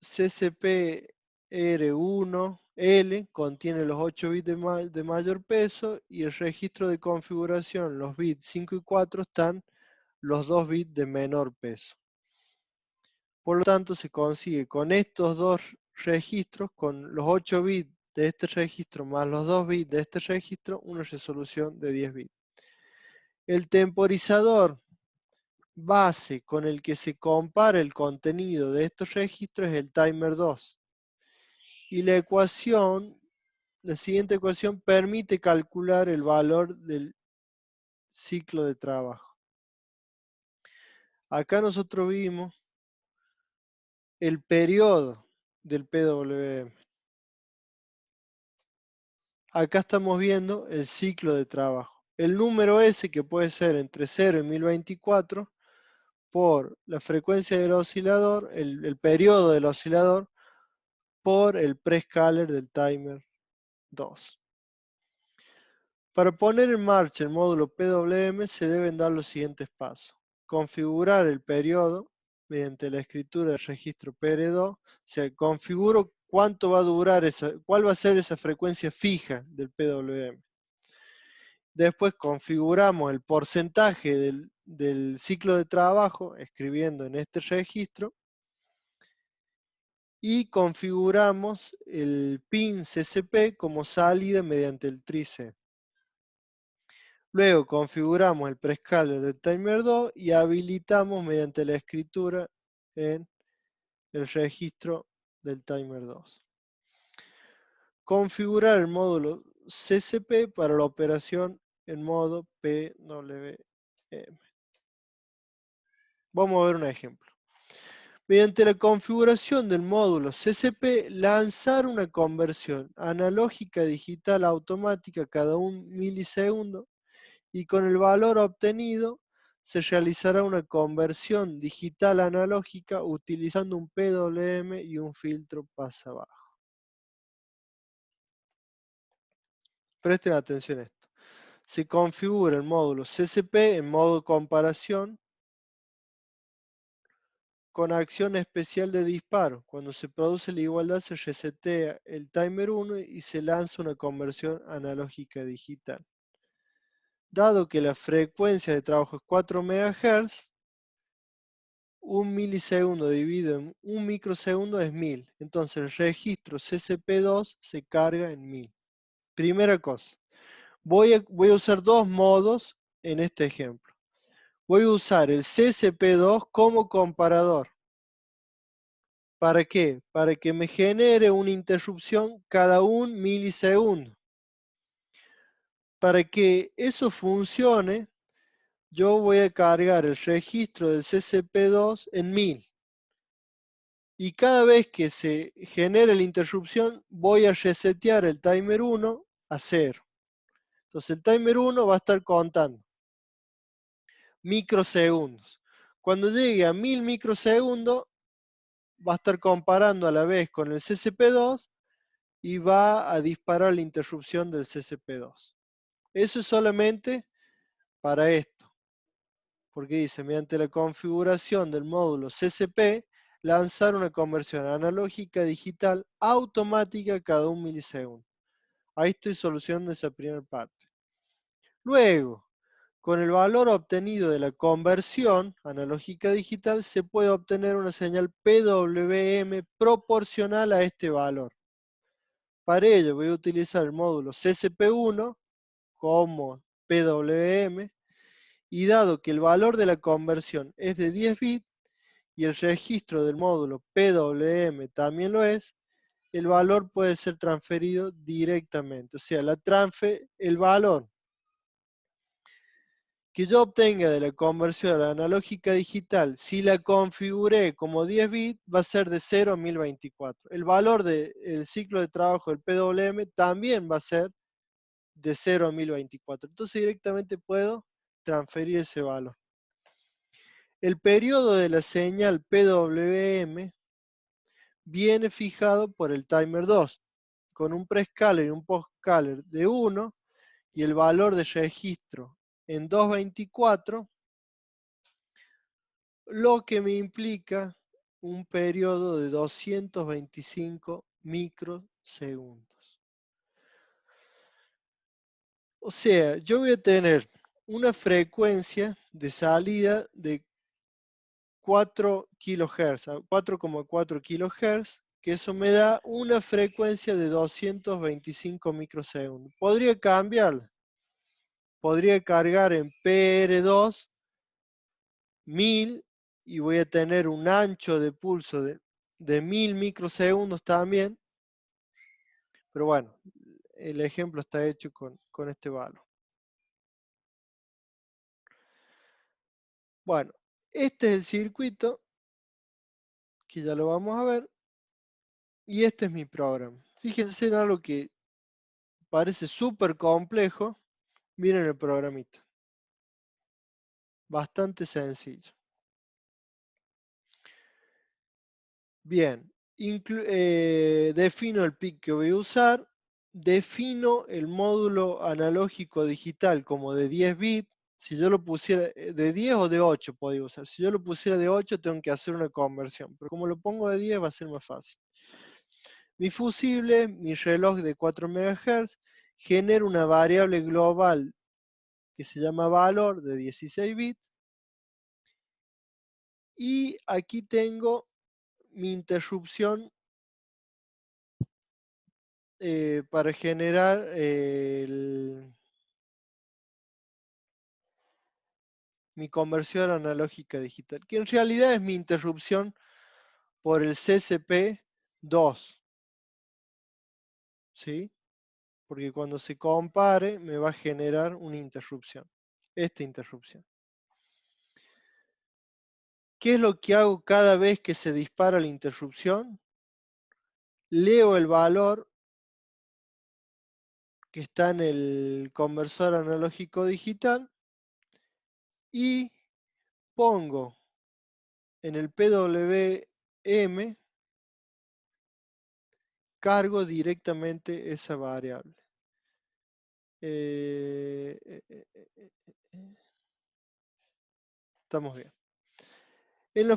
CCPR1L contiene los 8 bits de mayor peso y el registro de configuración, los bits 5 y 4, están los 2 bits de menor peso. Por lo tanto, se consigue con estos dos registros, con los 8 bits de este registro más los 2 bits de este registro, una resolución de 10 bits. El temporizador base con el que se compara el contenido de estos registros es el timer 2. Y la ecuación, la siguiente ecuación permite calcular el valor del ciclo de trabajo. Acá nosotros vimos el periodo del PWM. Acá estamos viendo el ciclo de trabajo. El número S, que puede ser entre 0 y 1024, por la frecuencia del oscilador, el periodo del oscilador, por el prescaler del timer 2. Para poner en marcha el módulo PWM se deben dar los siguientes pasos. Configurar el periodo mediante la escritura del registro PR2. O sea, configuro cuánto va a durar cuál va a ser esa frecuencia fija del PWM. Después configuramos el porcentaje del ciclo de trabajo escribiendo en este registro. Y configuramos el pin CCP como salida mediante el TRIC. Luego configuramos el prescaler del timer 2 y habilitamos mediante la escritura en el registro del timer 2. Configurar el módulo CCP para la operación en modo PWM. Vamos a ver un ejemplo. Mediante la configuración del módulo CCP, lanzar una conversión analógica digital automática cada 1 milisegundo y con el valor obtenido se realizará una conversión digital analógica utilizando un PWM y un filtro pasabajo. Presten atención a esto. Se configura el módulo CCP en modo comparación con acción especial de disparo. Cuando se produce la igualdad se resetea el timer 1 y se lanza una conversión analógica digital. Dado que la frecuencia de trabajo es 4 MHz, un milisegundo dividido en un microsegundo es 1000. Entonces el registro CCP2 se carga en 1000. Primera cosa, voy a usar dos modos en este ejemplo. Voy a usar el CCP2 como comparador. ¿Para qué? Para que me genere una interrupción cada 1 milisegundo. Para que eso funcione, yo voy a cargar el registro del CCP2 en 1000. Y cada vez que se genere la interrupción, voy a resetear el timer 1 a 0. Entonces el timer 1 va a estar contando microsegundos. Cuando llegue a 1000 microsegundos, va a estar comparando a la vez con el CCP2 y va a disparar la interrupción del CCP2. Eso es solamente para esto. Porque dice, mediante la configuración del módulo CCP, lanzar una conversión analógica digital automática cada 1 milisegundo. Ahí estoy solucionando esa primera parte. Luego, con el valor obtenido de la conversión analógica digital, se puede obtener una señal PWM proporcional a este valor. Para ello voy a utilizar el módulo CCP1 como PWM, y dado que el valor de la conversión es de 10 bits y el registro del módulo PWM también lo es, el valor puede ser transferido directamente. O sea, el valor que yo obtenga de la conversión analógica digital, si la configuré como 10 bits, va a ser de 0 a 1024. El valor del ciclo de trabajo del PWM también va a ser de 0 a 1024. Entonces directamente puedo transferir ese valor. El periodo de la señal PWM viene fijado por el timer 2, con un prescaler y un postcaler de 1 y el valor de registro en 224, lo que me implica un periodo de 225 microsegundos. O sea, yo voy a tener una frecuencia de salida de 4 kHz, 4,4 kHz, que eso me da una frecuencia de 225 microsegundos. Podría cambiarla. Podría cargar en PR2 1000 y voy a tener un ancho de pulso de 1000 microsegundos también. Pero bueno, el ejemplo está hecho con este valor. Bueno, este es el circuito, que ya lo vamos a ver, y este es mi programa. Fíjense en algo que parece súper complejo. Miren el programita. Bastante sencillo. Bien, defino el PIC que voy a usar, defino el módulo analógico digital como de 10 bits. Si yo lo pusiera de 10 o de 8 podía usar. Si yo lo pusiera de 8 tengo que hacer una conversión, pero como lo pongo de 10 va a ser más fácil. Mi fusible, mi reloj de 4 MHz, genera una variable global que se llama valor de 16 bits. Y aquí tengo mi interrupción para generar mi conversión analógica digital, que en realidad es mi interrupción por el CCP2, ¿sí? Porque cuando se compare me va a generar una interrupción, esta interrupción. ¿Qué es lo que hago cada vez que se dispara la interrupción? Leo el valor que está en el conversor analógico digital y pongo en el PWM, cargo directamente esa variable. Estamos bien. En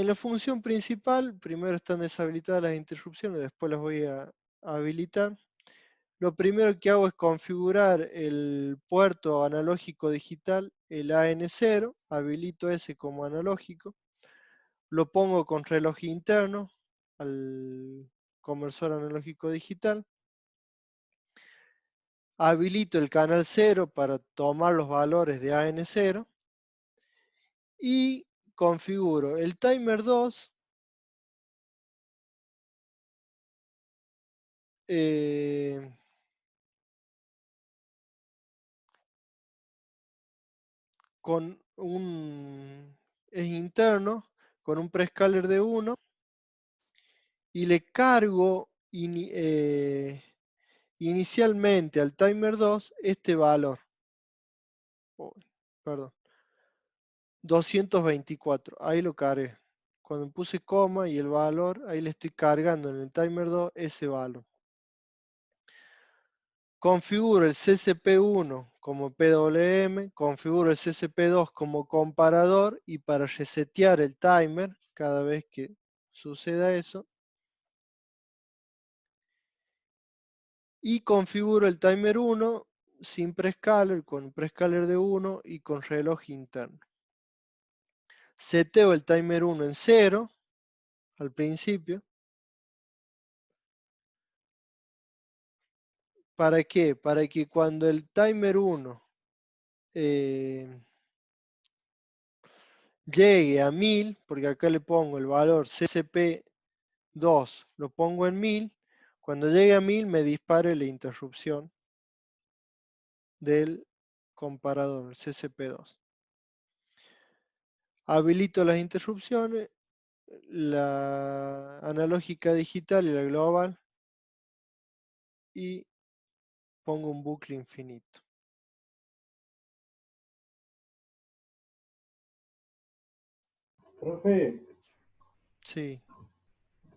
la función principal, primero están deshabilitadas las interrupciones, después las voy a habilitar. Lo primero que hago es configurar el puerto analógico digital, el AN0, habilito ese como analógico, lo pongo con reloj interno al conversor analógico digital, habilito el canal 0 para tomar los valores de AN0 y configuro el timer 2 con es interno, con un prescaler de 1 y le cargo inicialmente al timer 2 este valor. Oh, perdón. 224, ahí lo cargué. Cuando puse coma y el valor, ahí le estoy cargando en el timer 2 ese valor. Configuro el CCP1 como PWM, configuro el CCP2 como comparador y para resetear el timer cada vez que suceda eso. Y configuro el timer 1 sin prescaler, con prescaler de 1 y con reloj interno. Seteo el timer 1 en 0 al principio. ¿Para qué? Para que cuando el timer 1 llegue a 1000, porque acá le pongo el valor CCP2, lo pongo en 1000, cuando llegue a 1000 me dispare la interrupción del comparador, el CCP2. Habilito las interrupciones, la analógica digital y la global, y pongo un bucle infinito. Profe, Sí,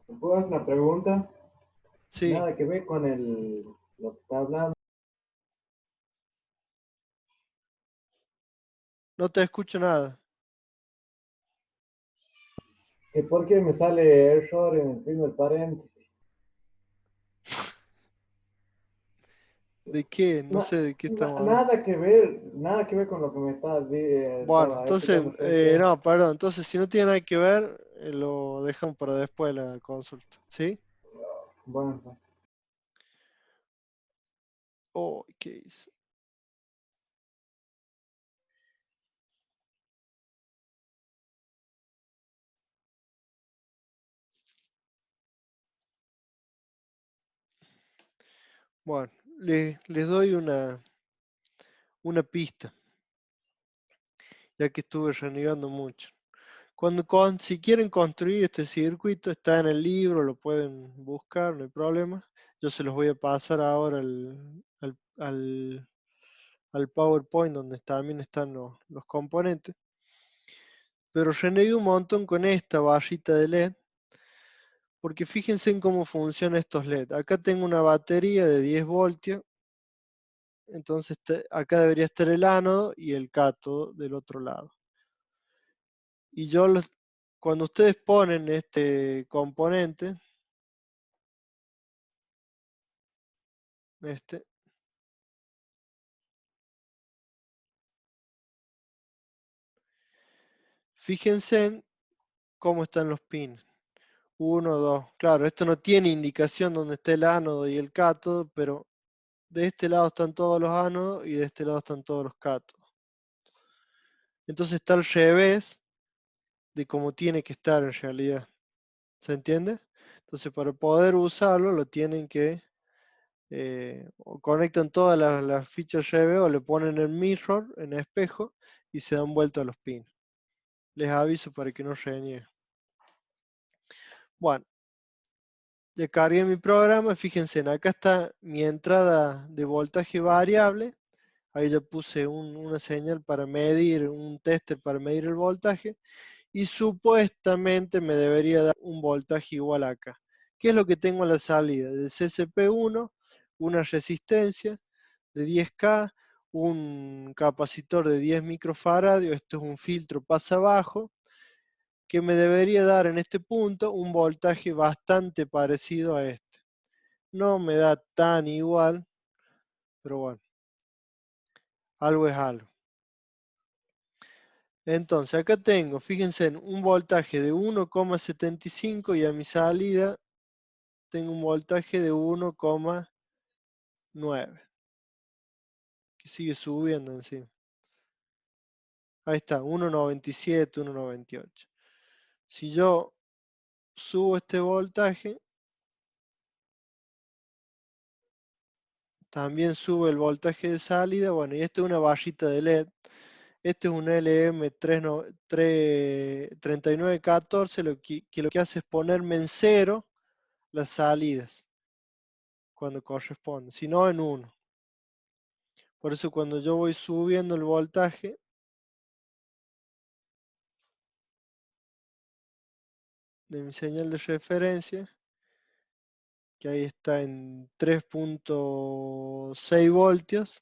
¿te puedo hacer una pregunta? sí, Nada que ver con lo que está hablando. no te escucho nada. ¿Que por qué me sale error en el primer paréntesis? ¿De qué? No Na- sé de qué estamos hablando. nada que ver con lo que me Bueno, estaba entonces, explicando recién. no, perdón, entonces si no tiene nada que ver, lo dejamos para después la consulta, ¿sí? Bueno, pues, Oh, ¿qué hice? Bueno, les doy una pista, ya que estuve renegando mucho. Si quieren construir este circuito, está en el libro, lo pueden buscar, no hay problema. Yo se los voy a pasar ahora al PowerPoint donde también están los componentes. Pero renegué un montón con esta barrita de LED, porque fíjense en cómo funcionan estos LED. Acá tengo una batería de 10 voltios, entonces acá debería estar el ánodo y el cátodo del otro lado. Y cuando ustedes ponen este componente, fíjense en cómo están los pines. 1, 2. Claro, esto no tiene indicación dónde está el ánodo y el cátodo, pero de este lado están todos los ánodos y de este lado están todos los cátodos. Entonces está al revés de cómo tiene que estar en realidad. ¿Se entiende? Entonces para poder usarlo lo tienen que o conectan todas las fichas RGB o le ponen en mirror, en espejo, y se dan vuelta a los pins. Les aviso para que no reniegue. Bueno, ya cargué mi programa, fíjense, acá está mi entrada de voltaje variable. Ahí ya puse una señal para medir, un tester para medir el voltaje. Y supuestamente me debería dar un voltaje igual acá. ¿Qué es lo que tengo a la salida? Del CCP1, una resistencia de 10K, un capacitor de 10 microfaradios, esto es un filtro pasa abajo, que me debería dar en este punto un voltaje bastante parecido a este. No me da tan igual, pero bueno, algo es algo. Entonces acá tengo, fíjense, un voltaje de 1,75 y a mi salida tengo un voltaje de 1,9, que sigue subiendo encima. Ahí está, 1,97, 1,98. Si yo subo este voltaje, también sube el voltaje de salida. Bueno, y esto es una barrita de LED. Este es un LM3914, lo que hace es ponerme en cero las salidas cuando corresponde, si no en 1. Por eso cuando yo voy subiendo el voltaje de mi señal de referencia, que ahí está en 3,6 voltios,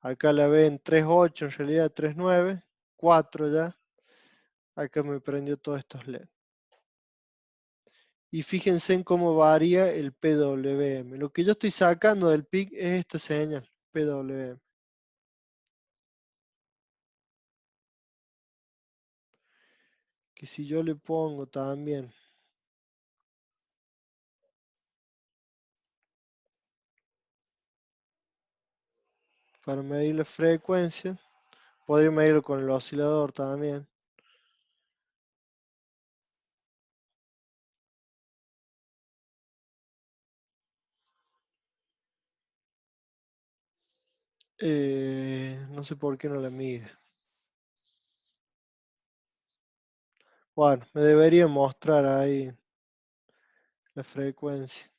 acá la ve en 3,8, en realidad 3,9, 4 ya, acá me prendió todos estos LED. Y fíjense en cómo varía el PWM. Lo que yo estoy sacando del PIC es esta señal, PWM. Que si yo le pongo también para medir la frecuencia, podría medirlo con el oscilador también. No sé por qué no la mide. Bueno, me debería mostrar ahí la frecuencia.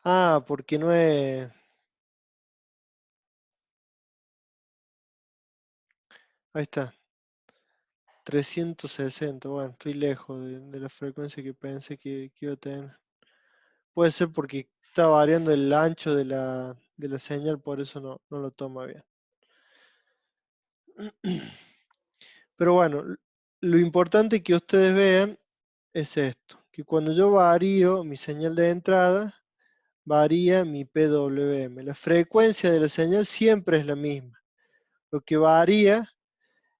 Ah, porque no es... Ahí está. 360. Bueno, estoy lejos de la frecuencia que pensé que iba a tener. Puede ser porque está variando el ancho de la señal, por eso no lo toma bien. Pero bueno, lo importante que ustedes vean es esto, que cuando yo varío mi señal de entrada, varía mi PWM. La frecuencia de la señal siempre es la misma. Lo que varía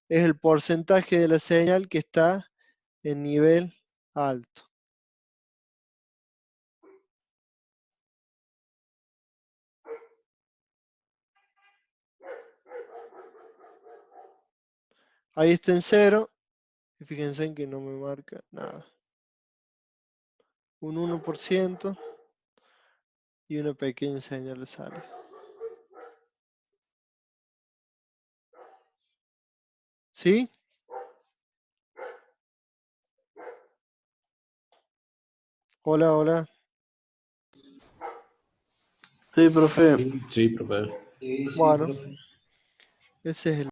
es el porcentaje de la señal que está en nivel alto. Ahí está en 0, y fíjense en que no me marca nada. un 1% y una pequeña señal de salida. ¿Sí? Hola, hola. Sí, profe. Sí, profe. Sí, sí, Bueno, profe. ese es el